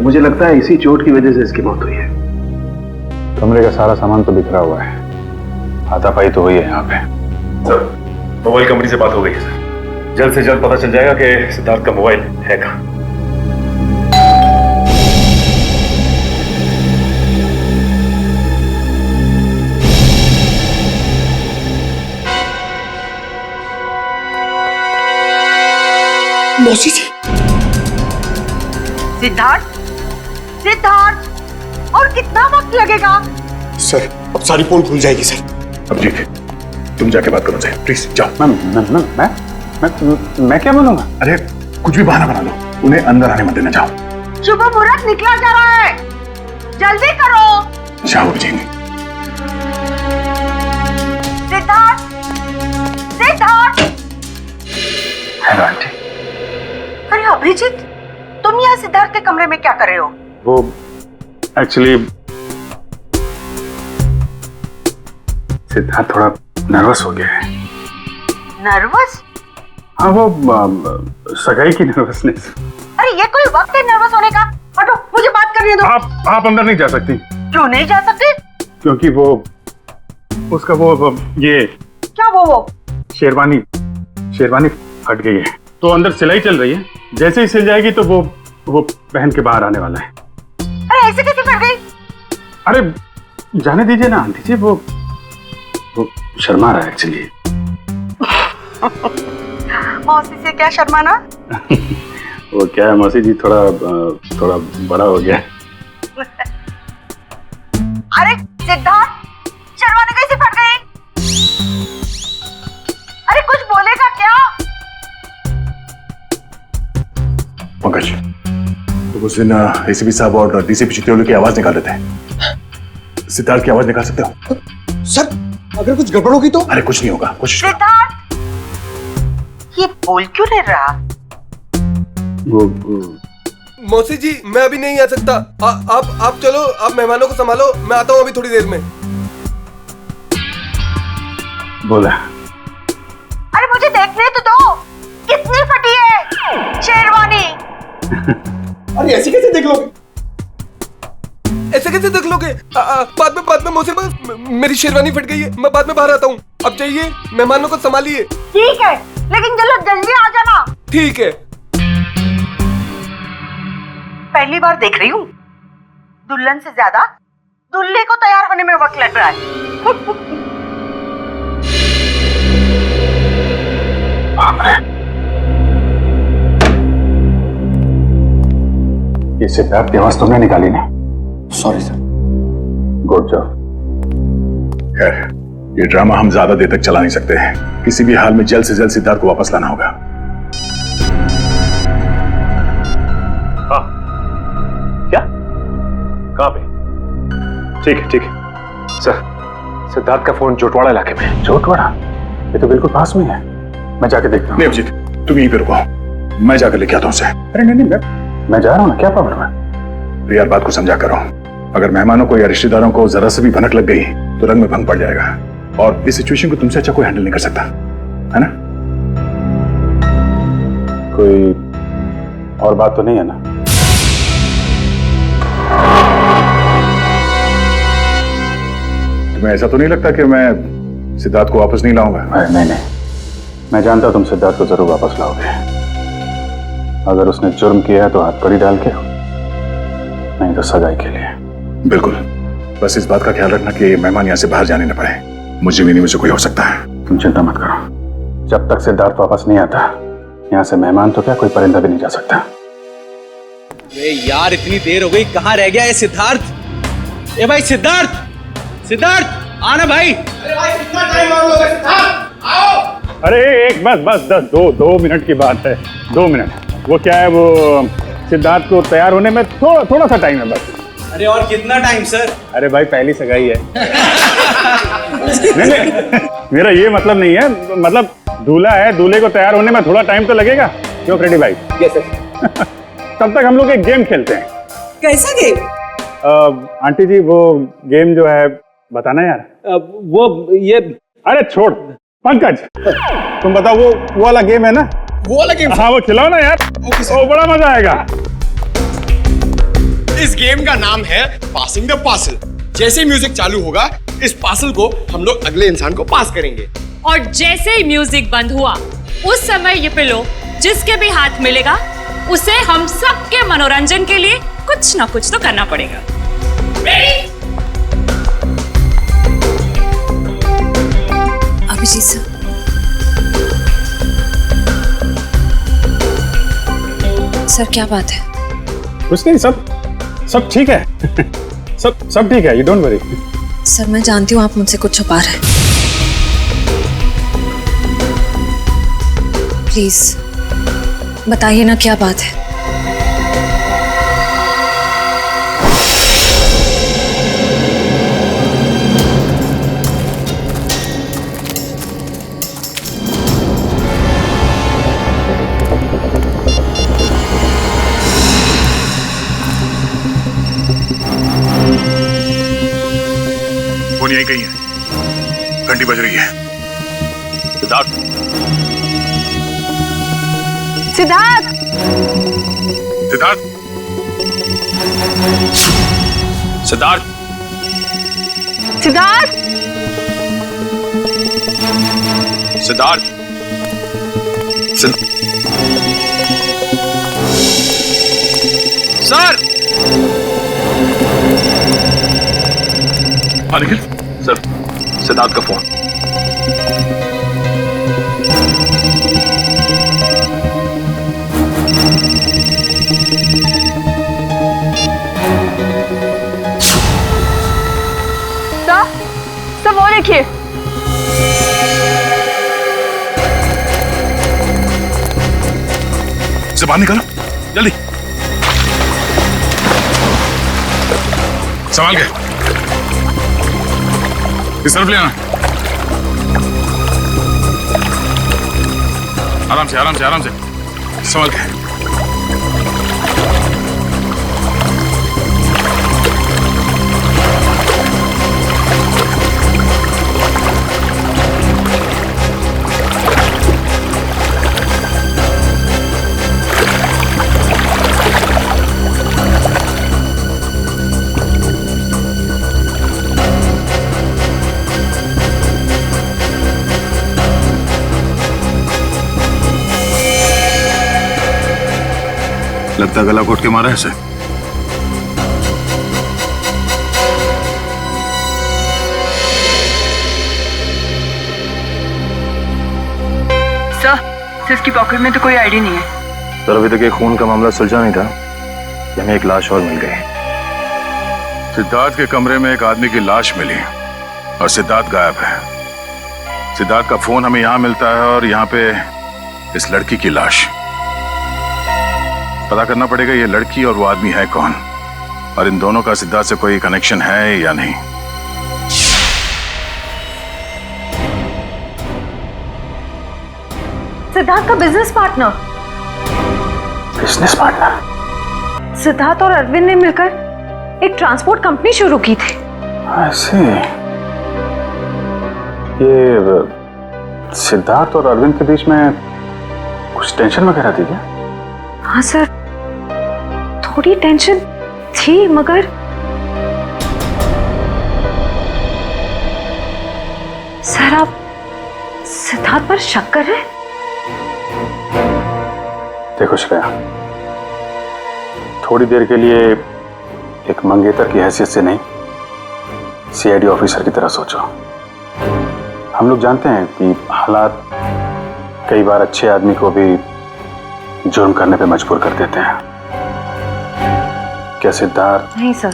मुझे लगता है इसी चोट की वजह से इसकी मौत हुई है। कमरे का सारा सामान तो बिखरा हुआ है, हाथापाई तो हुई है यहाँ पे। सर, मोबाइल कंपनी से बात हो गई है सर, जल्द से जल्द पता चल जाएगा कि सिद्धार्थ का मोबाइल है कहाँ। मौसी जी। सिद्धार्थ, सिद्धार्थ, और कितना वक्त लगेगा? सर, अब सारी पोल खुल जाएगी सर। अब जी तुम जाके बात करो, प्लीज जाओ। मैं क्या बोलूंगा? अरे कुछ भी बहाना बना लो, उन्हें अंदर आने मत देना, जाओ। शुभ मुहूर्त निकला जा रहा है, जल्दी करो। जाओ जी। सिद्धार्थ, सिद्धार्थ। Hello aunty. अरे अभिजीत, तुम यहाँ सिद्धार्थ के कमरे में क्या कर रहे हो? वो एक्चुअली सिद्धार्थ थोड़ा नर्वस हो गया है। नर्वस? हाँ, वो सगाई की नर्वसनेस। अरे ये कोई वक्त है नर्वस होने का? हटो, मुझे बात करने दो। आप अंदर नहीं जा सकती। क्यों नहीं जा सकते? क्योंकि वो उसका वो ये क्या वो शेरवानी फट गई है, तो अंदर सिलाई चल रही है, जैसे ही सिल जाएगी तो वो पहन के बाहर आने वाला है। अरे ऐसे कैसे फट गई? अरे जाने दीजिए ना आंटी जी, वो शर्मा रहा है एक्चुअली। मौसी से क्या शर्माना? वो क्या है मौसी जी, थोड़ा बड़ा हो गया। अरे सिद्धार्थ, शर्माने कैसे फट गई? उस दिन एसीपी साहब और डीसीपी चित्तौड़ की आवाज निकाल रहे थे। सिद्धार्थ की आवाज निकाल सकते हो? सर अगर कुछ गड़बड़ होगी तो? अरे कुछ नहीं होगा, कुछ। सिद्धार्थ, ये बोल क्यों नहीं रहा? मौसी जी मैं अभी नहीं आ सकता। आप चलो, आप मेहमानों को संभालो, मैं आता हूँ अभी थोड़ी देर में। बोला। अरे मुझे देखने तो दो, कितनी फटी है शेरवानी। अरे ऐसे कैसे देख लोगे? ऐसे कैसे देख लोगे? बाद में मौसी, मेरी शेरवानी फट गई है, मैं बाद में बाहर आता हूँ। अब जाइए, मेहमानों को संभालिए। ठीक है, लेकिन जल्दी आ जाना। ठीक है। पहली बार देख रही हूँ, दुल्हन से ज्यादा दूल्हे को तैयार होने में वक्त लग रहा है। बाप रे, ये सिद्धार्थ की आवाज तुमने निकाली ना? Sorry sir. Good job. खैर, ये ड्रामा हम ज्यादा देर तक चला नहीं सकते। किसी भी हाल में जल्द से जल्द सिद्धार्थ को वापस लाना होगा। हाँ, क्या? कहाँ पे? ठीक है, ठीक है। सर, सिद्धार्थ का फोन जोटवाड़ा इलाके में। जोटवाड़ा? ये तो बिल्कुल पास में है। मैं जाके देखता हूँ। नहीं अभिजीत, तुम यहीं पे रुको, मैं जाकर लेके आता हूँ उसे। अरे नहीं, मैं जा रहा हूँ ना, क्या प्रॉब्लम है? यार बात को समझा करो, अगर मेहमानों को या रिश्तेदारों को जरा से भी भनक लग गई तो रंग में भंग पड़ जाएगा, और इस सिचुएशन को तुमसे अच्छा कोई हैंडल नहीं कर सकता, है ना? कोई और बात तो नहीं है ना? तुम्हें ऐसा तो नहीं लगता कि मैं सिद्धार्थ को वापस नहीं लाऊंगा? नहीं, मैं जानता हूं तुम सिद्धार्थ को जरूर वापस लाओगे। अगर उसने जुर्म किया है तो हाथ कड़ी डाल के, नहीं तो सगाई के लिए। बिल्कुल, बस इस बात का ख्याल रखना कि मेहमान यहाँ से बाहर जाने न पाए। मुझे भी नहीं, मुझे कोई हो सकता है। तुम चिंता मत करो, जब तक सिद्धार्थ वापस नहीं आता यहाँ से मेहमान तो क्या कोई परिंदा भी नहीं जा सकता। यार इतनी देर हो गई, कहाँ रह गया ये सिद्धार्थ? ए भाई सिद्धार्थ, सिद्धार्थ आना भाई। अरे भाई कितना टाइम और लोगे? सिद्धार्थ आओ। अरे एक बस 2 मिनट की बात है, 2 मिनट। वो क्या है, वो सिद्धार्थ को तैयार होने में थोड़ा सा टाइम है बस। अरे और कितना टाइम सर? अरे भाई पहली सगाई है। नहीं, मेरा ये मतलब नहीं है, मतलब दूल्हा है, दूल्हे को तैयार होने में थोड़ा टाइम तो लगेगा। क्यों फ्रेडी भाई? Yes sir. तब तक हम लोग एक गेम खेलते हैं। कैसा गेम? आंटी जी वो गेम जो है बताना यार। वो ये, अरे छोड़ पंकज, तुम बताओ वो वाला गेम है ना? वो वाला गेम? हाँ वो खिलाओ ना यार, वो बड़ा मजा आएगा। इस गेम का नाम है पासिंग द पार्सल। जैसे म्यूजिक चालू होगा, इस पार्सल को हम लोग अगले इंसान को पास करेंगे, और जैसे ही म्यूजिक बंद हुआ उस समय ये पिलो जिसके भी हाथ मिलेगा उसे हम सबके मनोरंजन के लिए कुछ ना कुछ तो करना पड़ेगा। अभिजीत सर, सर क्या बात है? कुछ नहीं, सब ठीक है। सब ठीक है, यू डोंट वरी। सर मैं जानती हूँ आप मुझसे कुछ छुपा रहे हैं, प्लीज बताइए ना क्या बात है। फोन यहीं कहीं है, घंटी बज रही है। सिद्धार्थ, सिद्धार्थ, सिद्धार्थ, सिद्धार्थ, सिद्धार्थ, सिद्धार्थ, सर। हाँ निखिल सर, सिद्धार्थ का फोन। सर वो देखिए। से बाहर निकालो जल्दी। संभाल के, इस तरफ ले आना। आराम से, आराम से, आराम से, संभाल के। लगता गला घोट के मारा है इसे। सर, इसकी पॉकेट में तो कोई आईडी नहीं है। सर अभी तक ये खून का मामला सुलझा नहीं था कि हमें एक लाश और मिल गई। सिद्धार्थ के कमरे में एक आदमी की लाश मिली और सिद्धार्थ गायब है। सिद्धार्थ का फोन हमें यहां मिलता है और यहां पे इस लड़की की लाश। पता करना पड़ेगा ये लड़की और वो आदमी है कौन, और इन दोनों का सिद्धार्थ से कोई कनेक्शन है या नहीं। सिद्धार्थ का business partner. Business partner? Siddharth और अरविंद ने मिलकर एक ट्रांसपोर्ट कंपनी शुरू की थी। ऐसे ये सिद्धार्थ और अरविंद के बीच में कुछ टेंशन वगैरह थी क्या? हाँ सर, थोड़ी टेंशन थी, मगर सर आप सिद्धार्थ पर शक कर रहे हैं? देखो श्रेया, थोड़ी देर के लिए एक मंगेतर की हैसियत से नहीं, सीआईडी ऑफिसर की तरह सोचो। हम लोग जानते हैं कि हालात कई बार अच्छे आदमी को भी जुर्म करने पे मजबूर कर देते हैं। क्या सिद्धार्थ? नहीं सर,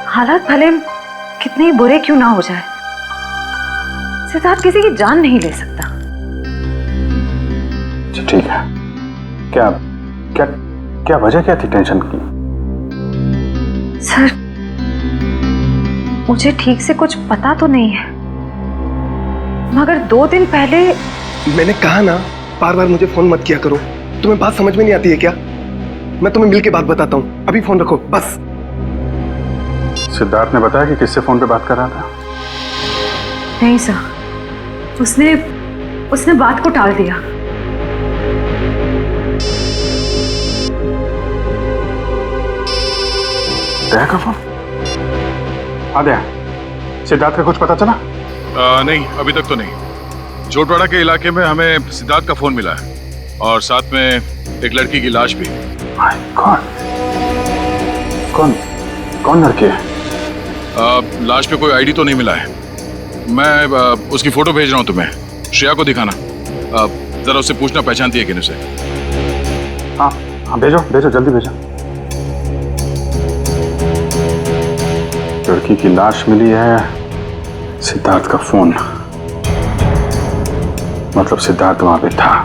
हालात भले कितने ही बुरे क्यों ना हो जाए, सिद्धार्थ किसी की जान नहीं ले सकता। ठीक है, क्या क्या क्या वजह क्या थी टेंशन की? सर मुझे ठीक से कुछ पता तो नहीं है, मगर 2 दिन पहले। मैंने कहा ना, बार बार मुझे फोन मत किया करो। तुम्हें बात समझ में नहीं आती है क्या? मैं तुम्हें मिल के बात बताता हूँ, अभी फोन रखो बस। सिद्धार्थ ने बताया कि किससे फोन पे बात कर रहा था? नहीं सर, उसने बात को टाल दिया। दया का फोन? हाँ दया, सिद्धार्थ का कुछ पता चला? नहीं, अभी तक तो नहीं। जोटवाड़ा के इलाके में हमें सिद्धार्थ का फोन मिला है और साथ में एक लड़की की लाश भी। कौन कौन लड़की है? लाश पे कोई आईडी तो नहीं मिला है। मैं उसकी फोटो भेज रहा हूँ तुम्हें, श्रेया को दिखाना। जरा उससे पूछना पहचानती है कि नहीं उसे। हाँ हाँ, भेजो भेजो, जल्दी भेजो। लड़की की लाश मिली है, सिद्धार्थ का फोन, मतलब सिद्धार्थ वहां पे था।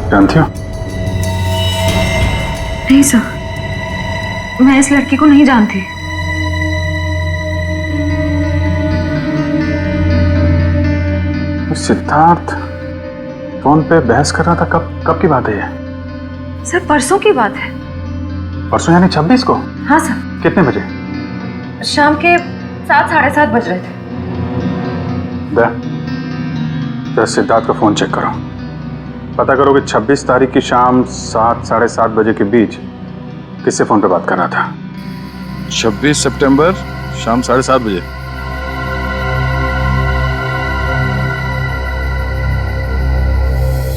जानती हो? नहीं सर, मैं इस लड़की को नहीं जानती। सिद्धार्थ फोन पे बहस कर रहा था, कब की बात है ये? सर परसों की बात है। परसों यानी 26 को? हाँ सर। कितने बजे? शाम के 7, साढ़े 7 बज रहे थे। जरा सिद्धार्थ का फोन चेक करो, पता करो कि 26 तारीख की शाम 7, साढ़े 7 बजे के बीच किससे फोन पे बात कर रहा था? 26 सितंबर शाम 7:30 बजे।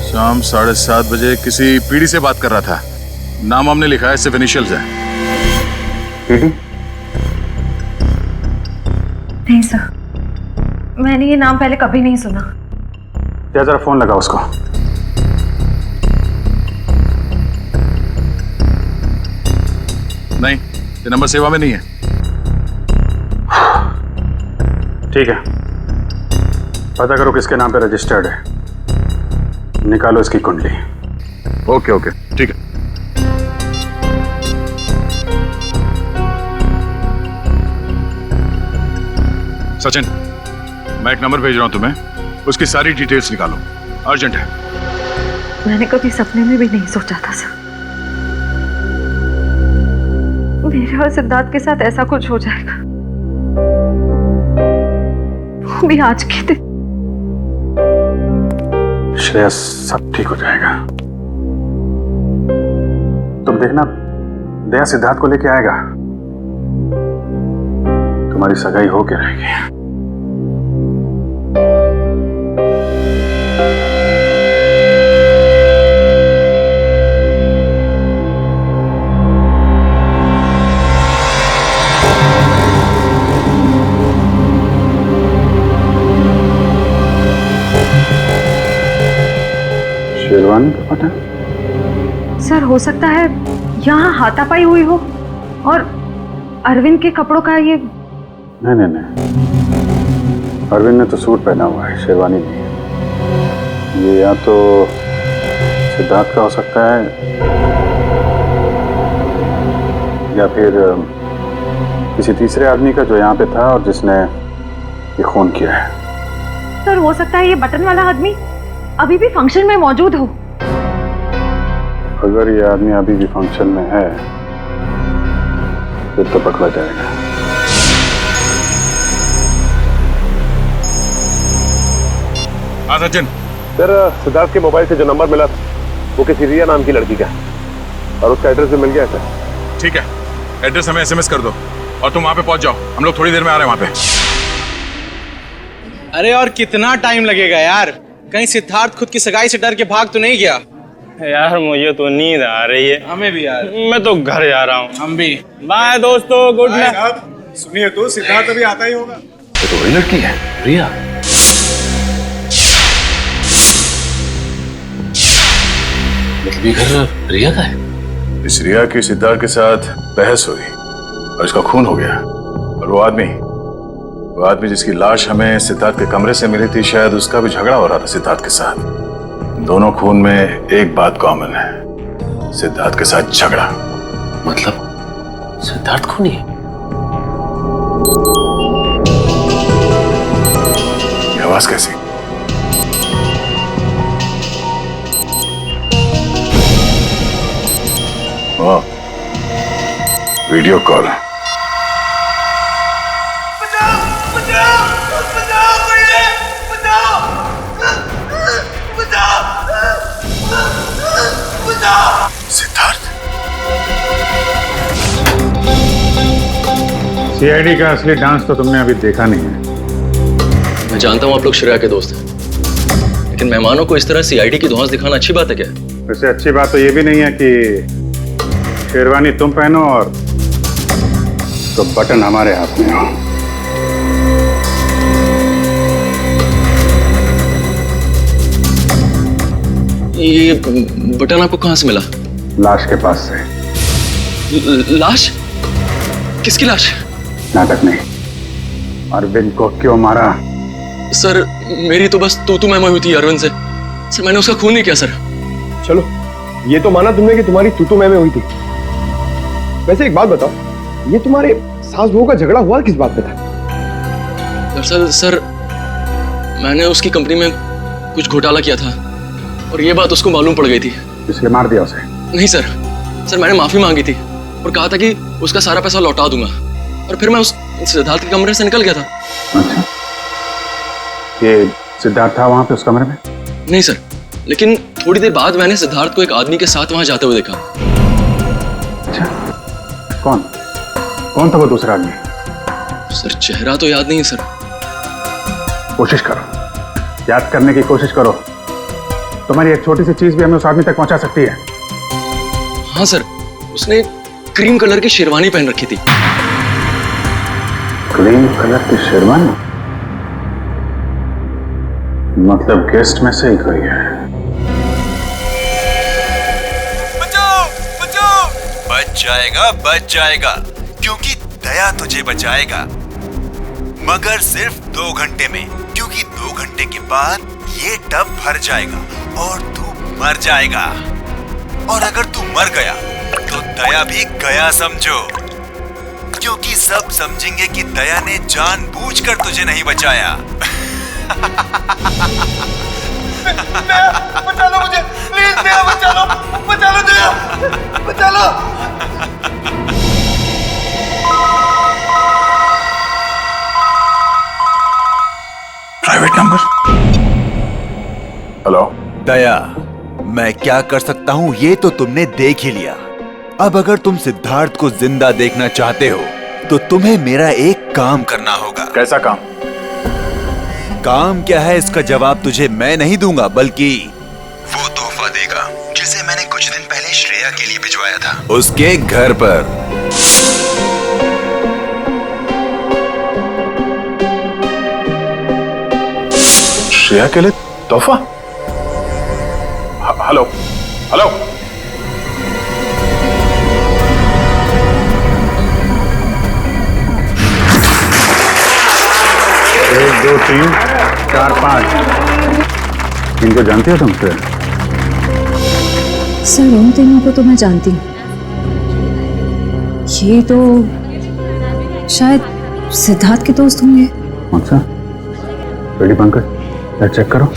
शाम 7:30 बजे किसी पीढ़ी से बात कर रहा था। नाम हमने लिखा है, सिर्फ इनिशियल्स है। पीढ़ी? नहीं सर, मैंने ये नाम पहले कभी नहीं सुना। क्या जरा फोन लगा उसको। नहीं, ये नंबर सेवा में नहीं है। ठीक है, पता करो किसके नाम पे रजिस्टर्ड है, निकालो इसकी कुंडली। ओके ओके ठीक है। सचिन, मैं एक नंबर भेज रहा हूं तुम्हें, उसकी सारी डिटेल्स निकालो, अर्जेंट है। मैंने कभी सपने में भी नहीं सोचा था सर, मेरे और सिद्धार्थ के साथ ऐसा कुछ हो जाएगा, वो भी आज के दिन। श्रेया, सब ठीक हो जाएगा। तुम देखना, दया सिद्धार्थ को लेके आएगा, तुम्हारी सगाई होके रहेगी। शेरवानी का पता? सर हो सकता है यहाँ हाथापाई हुई हो और अरविंद के कपड़ों का ये। नहीं, अरविंद ने तो सूट पहना हुआ है, शेरवानी नहीं है। ये या तो सिद्धार्थ का हो सकता है या फिर किसी तीसरे आदमी का जो यहाँ पे था और जिसने ये खून किया है। सर हो सकता है ये बटन वाला आदमी अभी भी फंक्शन में मौजूद हो। अगर ये आदमी अभी भी फंक्शन में है फिर तो पकड़ा जाएगा। हाँ सचिन। सर, सिद्धार्थ के मोबाइल से जो नंबर मिला था वो किसी रिया नाम की लड़की का है और उसका एड्रेस भी मिल गया है सर। ठीक है, एड्रेस हमें एसएमएस कर दो और तुम वहां पे पहुंच जाओ, हम लोग थोड़ी देर में आ रहे हैं वहां पे। अरे और कितना टाइम लगेगा यार? कहीं सिद्धार्थ खुद की सगाई से डर के भाग तो नहीं गया? यार मुझे तो नींद आ रही है। हमें भी यार। मैं तो घर जा रहा हूँ। हम भी। बाय दोस्तों, गुड नाइट। सुनिए तो, सिद्धार्थ अभी आता ही होगा। ये तो वही लड़की है, रिया। मतलब ये घर रिया का है? इस रिया की सिद्धार्थ के साथ बहस हुई और इसका खून हो गया। और वो आदमी जिसकी लाश हमें सिद्धार्थ के कमरे से मिली थी, शायद उसका भी झगड़ा हो रहा था सिद्धार्थ के साथ। दोनों खून में एक बात कॉमन है, सिद्धार्थ के साथ झगड़ा। मतलब सिद्धार्थ खूनी है? ये आवाज कैसी? वाह, वीडियो कॉल। सीआईडी का असली डांस तो तुमने अभी देखा नहीं है। मैं जानता हूँ आप लोग श्रेया के दोस्त हैं, लेकिन मेहमानों को इस तरह सीआईडी की धौंस दिखाना अच्छी बात है क्या? वैसे अच्छी बात तो ये भी नहीं है कि शेरवानी तुम पहनो और तो बटन हमारे हाथ में हो। ये बटन आपको कहाँ से मिला? लाश के पास से। लाश? किसकी लाश? नाटक नहीं। अरविंद को क्यों मारा? सर मेरी तो बस तू मैं हुई थी अरविंद से। सर मैंने उसका खून नहीं किया सर। चलो ये तो माना तुमने कि तुम्हारी तू मैं हुई थी। वैसे एक बात बताओ, ये तुम्हारे सास बहू का झगड़ा हुआ किस बात पे था? दरअसल सर मैंने उसकी कंपनी में कुछ घोटाला किया था और ये बात उसको मालूम पड़ गई थी। इसलिए मार दिया उसे? नहीं सर मैंने माफी मांगी थी और कहा था कि उसका सारा पैसा लौटा दूंगा और फिर मैं उस सिद्धार्थ के कमरे से निकल गया था। अच्छा, ये सिद्धार्थ था वहां पे उस कमरे में? नहीं सर, लेकिन थोड़ी देर बाद मैंने सिद्धार्थ को एक आदमी के साथ वहां जाते हुए देखा। अच्छा, कौन था वो दूसरा आदमी? सर चेहरा तो याद नहीं है सर। कोशिश करो, याद करने की कोशिश करो। तुम्हारी एक छोटी सी चीज भी हमें उस आदमी तक पहुंचा सकती है। हाँ सर, उसने क्रीम कलर की शेरवानी पहन रखी थी। क्रीम कलर की शेरवानी? मतलब गेस्ट में से ही कोई है। बच जाएगा क्योंकि दया तुझे बचाएगा, मगर सिर्फ 2 घंटे में, क्योंकि 2 घंटे घंटे के बाद ये टब भर जाएगा और तू मर जाएगा। और अगर तू मर गया तो दया भी गया समझो, क्योंकि सब समझेंगे कि दया ने जानबूझकर तुझे नहीं बचाया। बचा लो मुझे, प्लीज दया, बचा लो, बचा लो दया, बचा लो। Private number. हेलो दया, मैं क्या कर सकता हूँ ये तो तुमने देख ही लिया। अब अगर तुम सिद्धार्थ को जिंदा देखना चाहते हो तो तुम्हें मेरा एक काम करना होगा। कैसा काम? काम क्या है इसका जवाब तुझे मैं नहीं दूंगा, बल्कि वो तोहफा देगा जिसे मैंने कुछ दिन पहले श्रेया के लिए भिजवाया था उसके घर पर। श्रेया के लिए तोहफा? Hello hello, 1 2 3 4 5। इनको जानते हो तुम? सर उन तीनों को तो मैं जानती हूँ। ये तो शायद सिद्धार्थ के दोस्त होंगे। अच्छा, रेडी पंकज, चेक करो।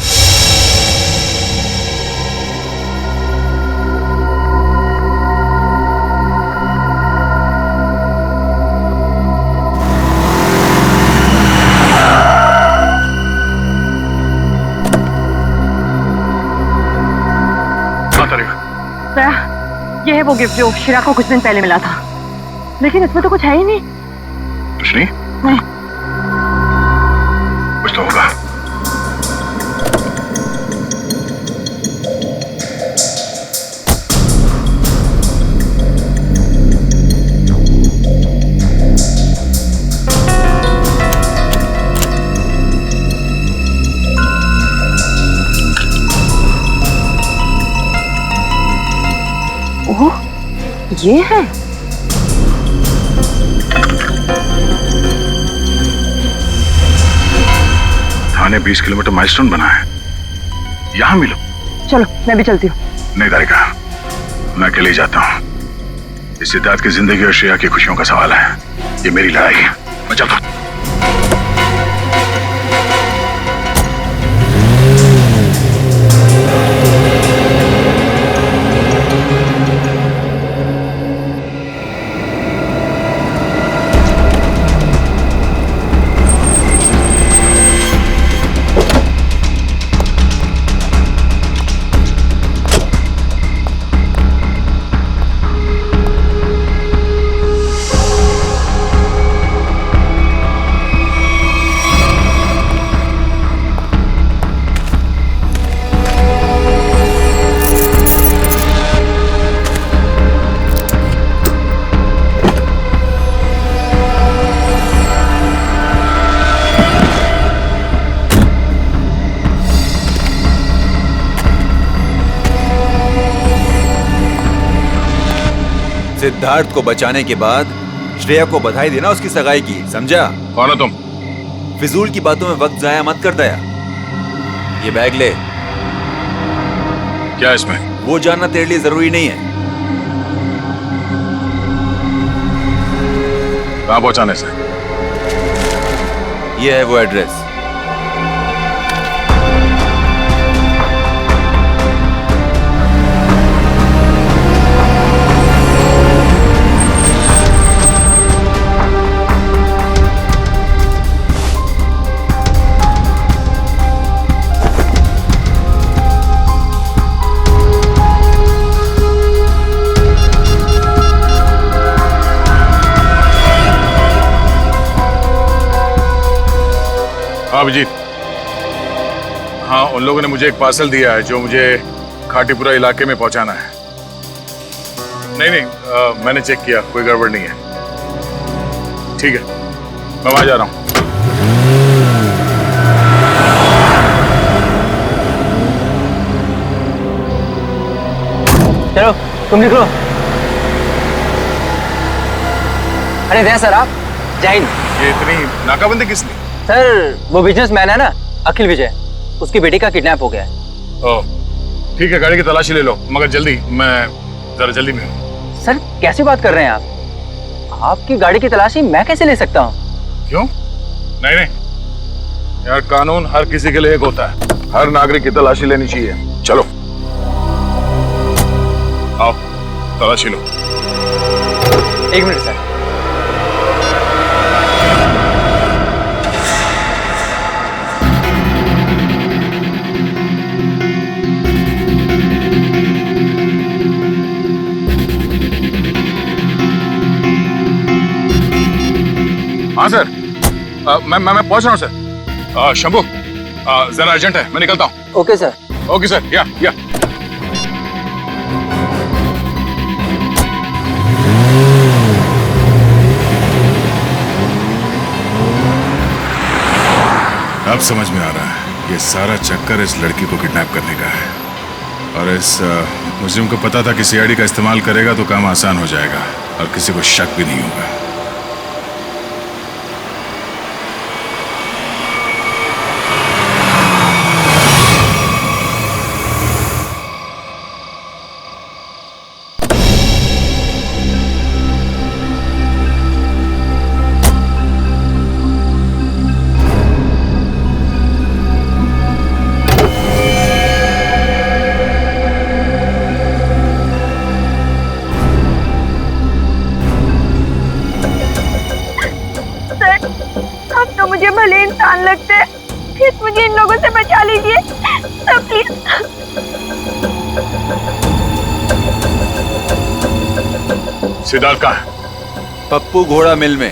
ये है वो गिफ्ट जो शिरा को कुछ दिन पहले मिला था, लेकिन इसमें तो कुछ है ही नहीं। कुछ नहीं? नहीं। कुछ तो होगा। ओह, ये है। थाने 20 किलोमीटर माइलस्टोन बना है, यहाँ मिलो। चलो मैं भी चलती हूँ। नहीं तारिका, मैं अकेले ही जाता हूँ। इस सिद्धार्थ की जिंदगी और श्रेया की खुशियों का सवाल है। ये मेरी लड़ाई है, मैं चलता हूँ। सिद्धार्थ को बचाने के बाद श्रेया को बधाई देना उसकी सगाई की, समझा? कौन हो तुम? फिजूल की बातों में वक्त जाया मत कर दया। ये बैग ले। क्या इसमें? वो जानना तेरे लिए जरूरी नहीं है। कहाँ पहुंचाने से? ये है वो एड्रेस। अभिजीत, हाँ उन लोगों ने मुझे एक पार्सल दिया है जो मुझे खाटीपुरा इलाके में पहुंचाना है। नहीं, मैंने चेक किया, कोई गड़बड़ नहीं है। ठीक है, मैं वहां जा रहा हूं। चलो तुम निकलो। अरे दया सर, आप जय हिंद। ये इतनी नाकाबंदी किस लिए? सर वो बिजनेसमैन है ना, अखिल विजय, उसकी बेटी का किडनैप हो गया है। ओह, ठीक है, गाड़ी की तलाशी ले लो, मगर जल्दी, मैं जरा जल्दी में हूँ। सर कैसी बात कर रहे हैं आप? आपकी गाड़ी की तलाशी मैं कैसे ले सकता हूँ? क्यों? नहीं नहीं, यार कानून हर किसी के लिए एक होता है, हर नागरिक की तलाशी लेनी चाहिए। चलो आओ, तलाशी लो। 1 मिनट सर। हाँ सर, मैं पहुंच रहा हूँ सर। शंभू, जरा अर्जेंट है, मैं निकलता हूँ। Okay sir. ओके सर, या अब समझ में आ रहा है, ये सारा चक्कर इस लड़की को किडनैप करने का है। और इस मुझे को पता था कि सीआईडी का इस्तेमाल करेगा तो काम आसान हो जाएगा और किसी को शक भी नहीं होगा। मुझे भले इंसान लगते हैं, प्लीज मुझे इन लोगों से बचा लीजिए सर, प्लीज। सिद्धार्थ कहाँ है? पप्पू घोड़ा मिल में।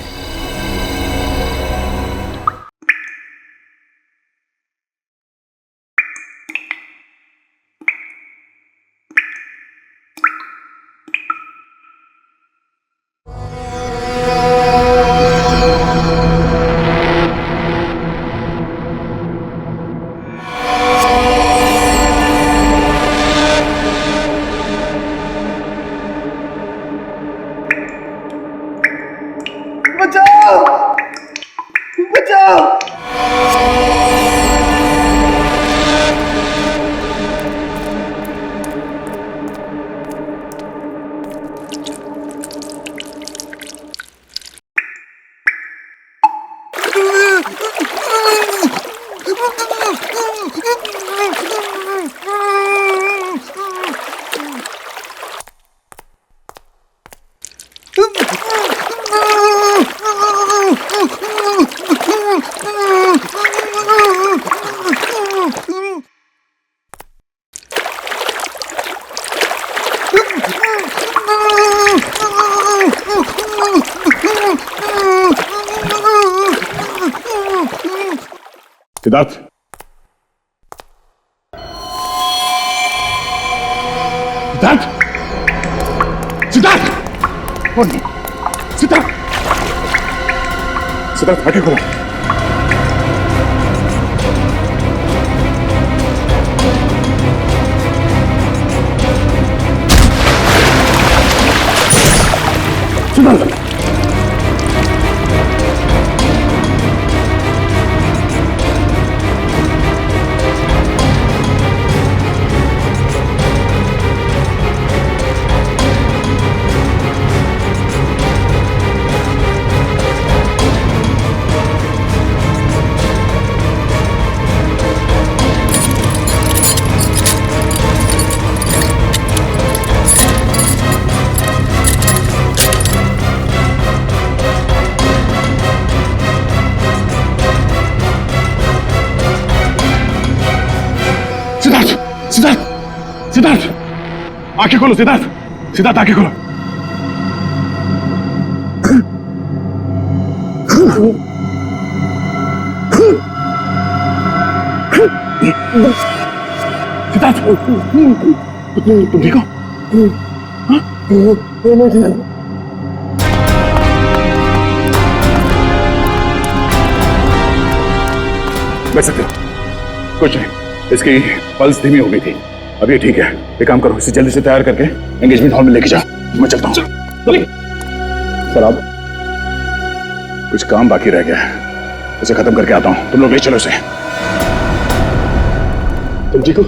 सिद्धार्थ, सिद्धार्थ, सिद्धार्थ, सिद्धार्थ, सिद्धार्थ, आगे खोलो। सिद्धार्थ, सिद्धार्थ, सिद्धार्थ, आंखें खोलो सिद्धार्थ, सिद्धार्थ आंखें खोलो। सिद्धार्थ, तुम ठीक हो? मैं ठीक हूं। बैठ सकते हो? कुछ नहीं, इसकी पल्स धीमी हो गई थी, अब ये ठीक है। एक काम करो, इसे जल्दी से तैयार करके एंगेजमेंट हॉल में लेके जाओ, मैं चलता हूँ। सर आप, कुछ काम बाकी रह गया है, उसे खत्म करके आता हूँ, तुम लोग ले चलो इसे। तुम ठीक हो?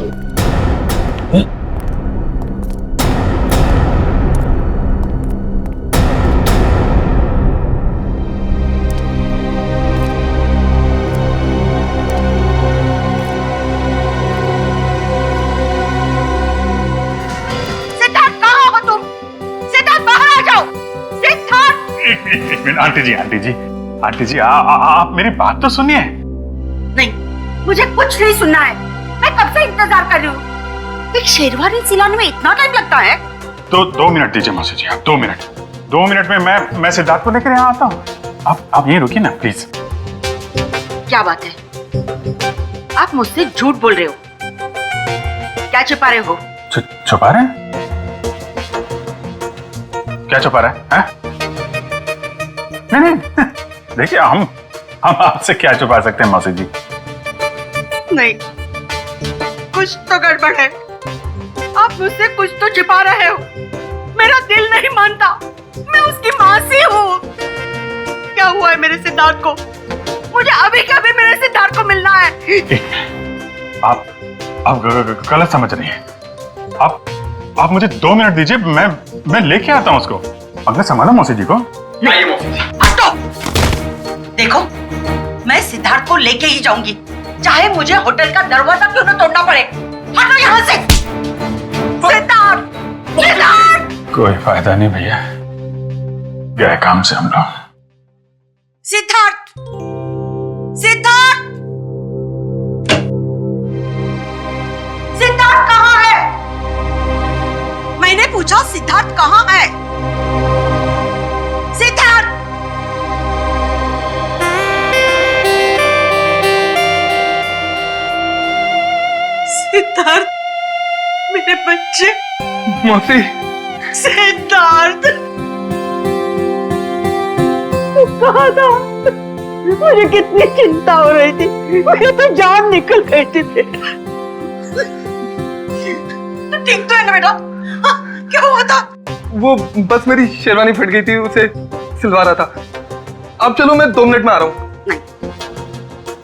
एक मिनट आंटी जी आप मेरी बात तो सुनिए। नहीं, मुझे कुछ नहीं सुनना है। मैं कब से इंतजार कर रही हूँ। एक शेरवानी सिलाने में इतना टाइम लगता है? तो 2 मिनट दीजिए मौसी जी, आप 2 मिनट। 2 मिनट में मैं सिद्धार्थ को लेकर यहाँ आता हूँ। आप यहीं रुकिए ना प्लीज। क्या बात है, आप मुझसे झूठ बोल रहे हो? क्या छुपा रहे हो? छुपा रहे हैं? क्या छुपा रहा है? नहीं देखिए, हम आपसे क्या छुपा सकते हैं मौसी जी? नहीं, कुछ तो गड़बड़ है। आप मुझसे कुछ तो छिपा रहे हो। मेरा दिल नहीं मानता। मैं उसकी माँ सी हूँ। क्या हुआ है मेरे सिद्धार्थ को? मुझे अभी के अभी मेरे सिद्धार्थ को मिलना है। आप गलत समझ रही हैं। आप मुझे 2 मिनट दीजिए, मैं लेके आता हूँ उसको। अपने संभालो मौसी जी को। नहीं मौसी जी, हटो। देखो, मैं सिद्धार्थ को लेके ही जाऊंगी, चाहे मुझे होटल का दरवाजा क्यों न तोड़ना पड़े। हटो यहाँ से। सिद्धार्थ, सिद्धार्थ। कोई फायदा नहीं भैया, गए काम से हम लोग। सिद्धार्थ, सिद्धार्थ, सिद्धार्थ कहाँ है? मैंने पूछा सिद्धार्थ कहाँ है? सिद्धार्थ, सिद्धार्थ, मेरे बच्चे। मौसी। सिद्धार्थ, तू कहाँ था? मुझे कितनी चिंता हो रही थी। मेरी तो जान निकल गई थी बेटा। तू ठीक तो है ना बेटा? हाँ, क्या हुआ था? वो बस मेरी शेरवानी फट गई थी, उसे सिलवा रहा था। अब चलो, मैं 2 मिनट में आ रहा हूँ। नहीं,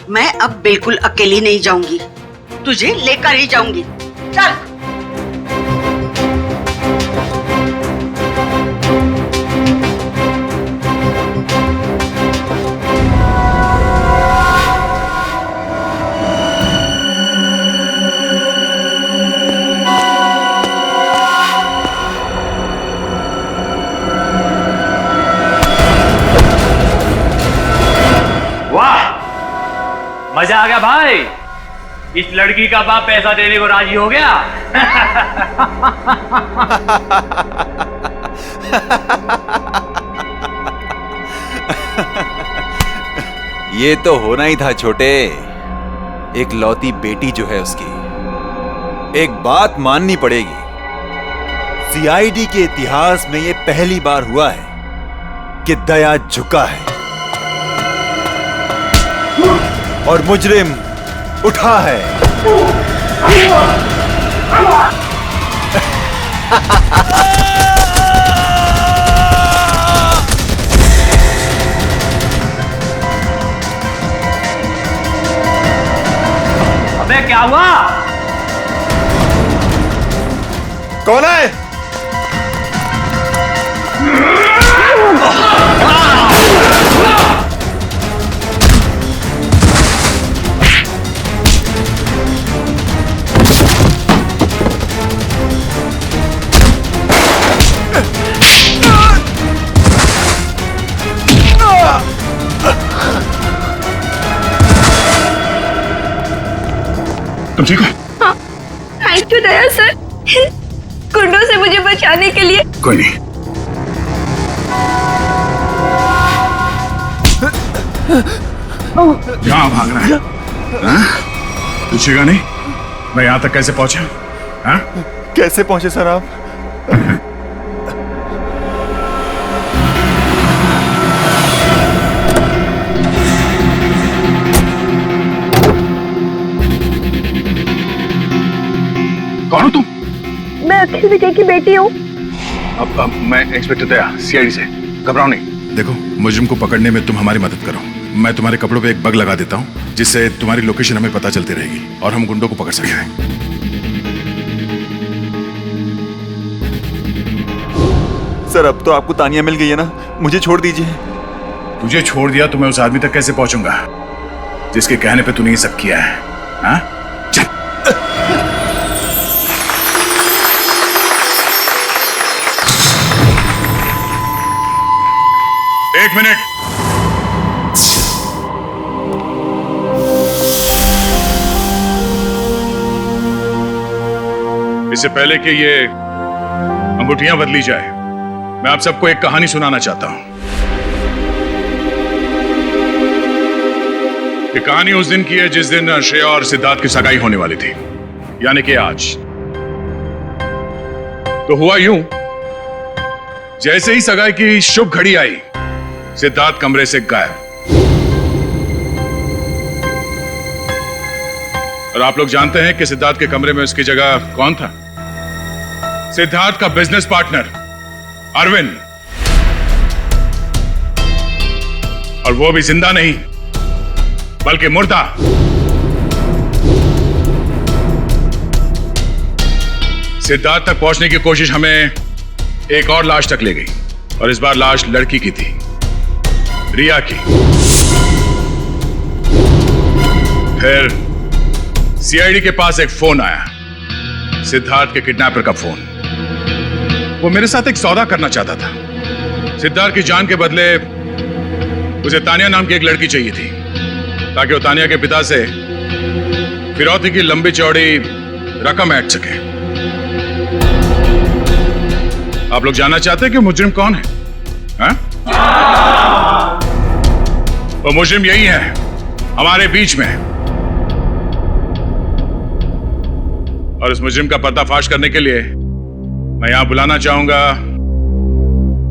मैं अब बिल्कुल अकेली नहीं जाऊंगी, तुझे लेकर ही जाऊंगी। चल। मजा आ गया भाई। इस लड़की का बाप पैसा देने को राजी हो गया। ये तो होना ही था छोटे। एक लौती बेटी जो है उसकी, एक बात माननी पड़ेगी, सीआईडी के इतिहास में ये पहली बार हुआ है कि दया झुका है और मुजरिम उठा है। अबे क्या हुआ? कौन है? तुम ठीक हो? हाँ, थैंक यू दया सर, गुंडों से मुझे बचाने के लिए। कोई नहीं। कहाँ भाग रहा है? पूछेगा नहीं मैं यहाँ तक कैसे पहुंचा? हाँ? कैसे पहुंचे सर आप? कौन हो तुम? मैं अखिल विजय की बेटी हूँ। अब मैं इंस्पेक्टर दया, सीआईडी से। घबराओ नहीं। देखो, मुजरिम को पकड़ने में तुम हमारी मदद करो। मैं तुम्हारे कपड़ों पे एक बग लगा देता हूँ, जिससे तुम्हारी लोकेशन हमें पता चलती रहेगी और हम गुंडों को पकड़ सकेंगे। सर अब तो आपको तानिया मिल गई है ना, मुझे छोड़ दीजिए। तुझे छोड़ दिया तो मैं उस आदमी तक कैसे पहुंचूंगा जिसके कहने पे तूने ये सब किया है? हाँ? एक मिनट। इससे पहले कि ये अंगूठियां बदली जाए, मैं आप सबको एक कहानी सुनाना चाहता हूं। ये कहानी उस दिन की है जिस दिन श्रेया और सिद्धार्थ की सगाई होने वाली थी, यानी कि आज। तो हुआ यूं, जैसे ही सगाई की शुभ घड़ी आई, सिद्धार्थ कमरे से गायब। और आप लोग जानते हैं कि सिद्धार्थ के कमरे में उसकी जगह कौन था? सिद्धार्थ का बिजनेस पार्टनर अरविंद। और वो भी जिंदा नहीं बल्कि मुर्दा। सिद्धार्थ तक पहुंचने की कोशिश हमें एक और लाश तक ले गई, और इस बार लाश लड़की की थी, रिया की। फिर सीआईडी के पास एक फोन आया, सिद्धार्थ के किडनैपर का फोन। वो मेरे साथ एक सौदा करना चाहता था। सिद्धार्थ की जान के बदले उसे तानिया नाम की एक लड़की चाहिए थी, ताकि वो तानिया के पिता से फिरौती की लंबी चौड़ी रकम ऐंठ सके। आप लोग जानना चाहते हैं कि मुजरिम कौन है? हाँ? वो मुजरिम यही है, हमारे बीच में। और इस मुजरिम का पर्दाफाश करने के लिए मैं यहां बुलाना चाहूंगा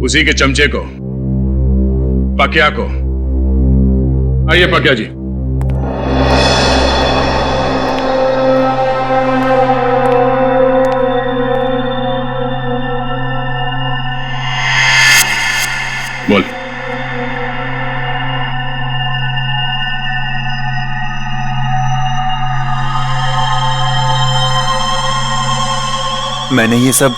उसी के चमचे को, पकिया को। आइए पकिया जी। बोल। मैंने ये सब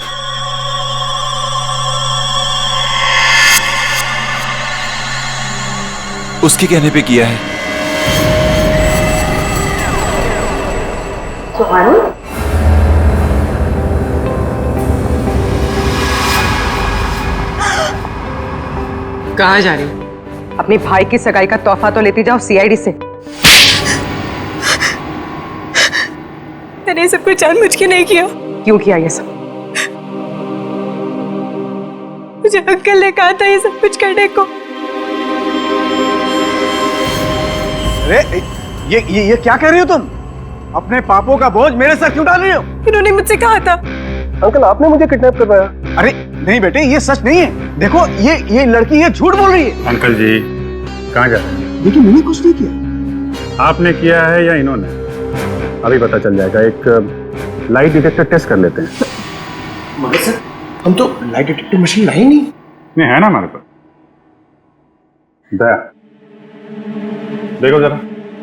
उसके कहने पे किया है। सुहानी, कहाँ जा रही हो? अपने भाई की सगाई का तोहफा तो लेती जाओ सीआईडी से। मैंने ये सब कुछ जानबूझ के नहीं किया। क्यों किया ये सब? मुझे अंकल ने कहा था ये सब कुछ करने को। अरे ये क्या कह रही हो तुम? अपने पापों का बोझ मेरे सर क्यों डाल रही हो? इन्होंने मुझसे कहा था। अंकल आपने मुझे किडनैप करवाया। अरे नहीं बेटे, ये सच नहीं है। देखो ये लड़की ये झूठ बोल रही है। अंकल जी कहाँ जा रहे हैं? देखिए मैंने कुछ नहीं किया। आपने किया है या इन्होंने? अभी पता चल जाएगा। एक लाइट डिटेक्टर टेस्ट कर लेते हैं। मगर सर हम तो लाइट डिटेक्टर मशीन लाई नहीं। नहीं है ना हमारे पास। दया देखो जरा,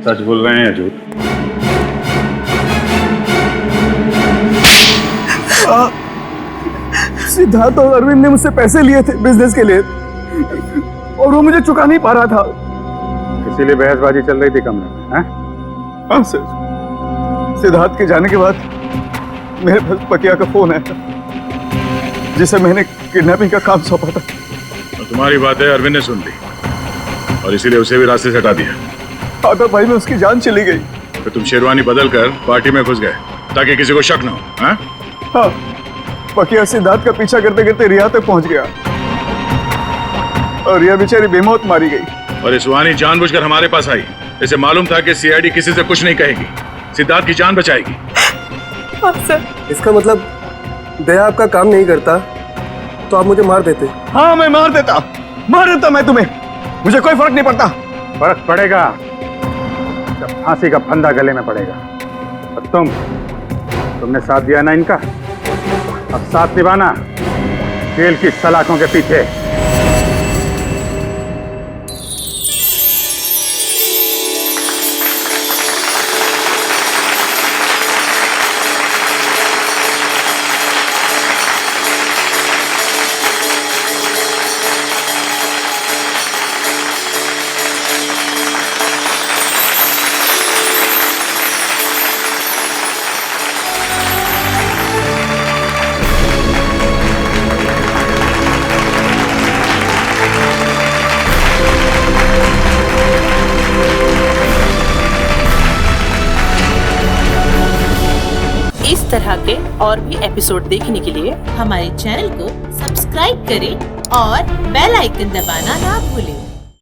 सच बोल रहे हैं या झूठ? सिद्धार्थ और अरविंद ने मुझसे पैसे लिए थे बिजनेस के लिए, और वो मुझे चुका नहीं पा रहा था, इसीलिए बहसबाजी चल रही थी कमरे में। हाँ सर। सिद्धार्थ के जाने के बाद मेरे पास पकिया का फोन आया था, जिसे मैंने किडनैपिंग का काम सौंपा था। और तुम्हारी बातें अरविंद ने सुन ली और इसीलिए उसे भी रास्ते से हटा दिया। आधा भाई में उसकी जान चली गई। तो तुम शेरवानी बदल कर पार्टी में घुस गए ताकि किसी को शक न हो। हाँ? हाँ, पकिया सिद्धार्थ का पीछा करते करते रिया तक पहुंच गया और रिया बेचारी बेमौत मारी गई। और ये सुहानी जानबूझकर हमारे पास आई। इसे मालूम था कि सीआईडी किसी से कुछ नहीं कहेगी, सिद्धार्थ की जान बचाएगी। सर इसका मतलब दया आपका काम नहीं करता तो आप मुझे मार देते। हाँ मैं मार देता मैं तुम्हें, मुझे कोई फर्क नहीं पड़ता। फर्क पड़ेगा जब फांसी का फंदा गले में पड़ेगा। और तुमने साथ दिया ना इनका, अब साथ निभाना जेल की सलाखों के पीछे। इस तरह के और भी एपिसोड देखने के लिए हमारे चैनल को सब्सक्राइब करें और बेल आइकन दबाना ना भूलें।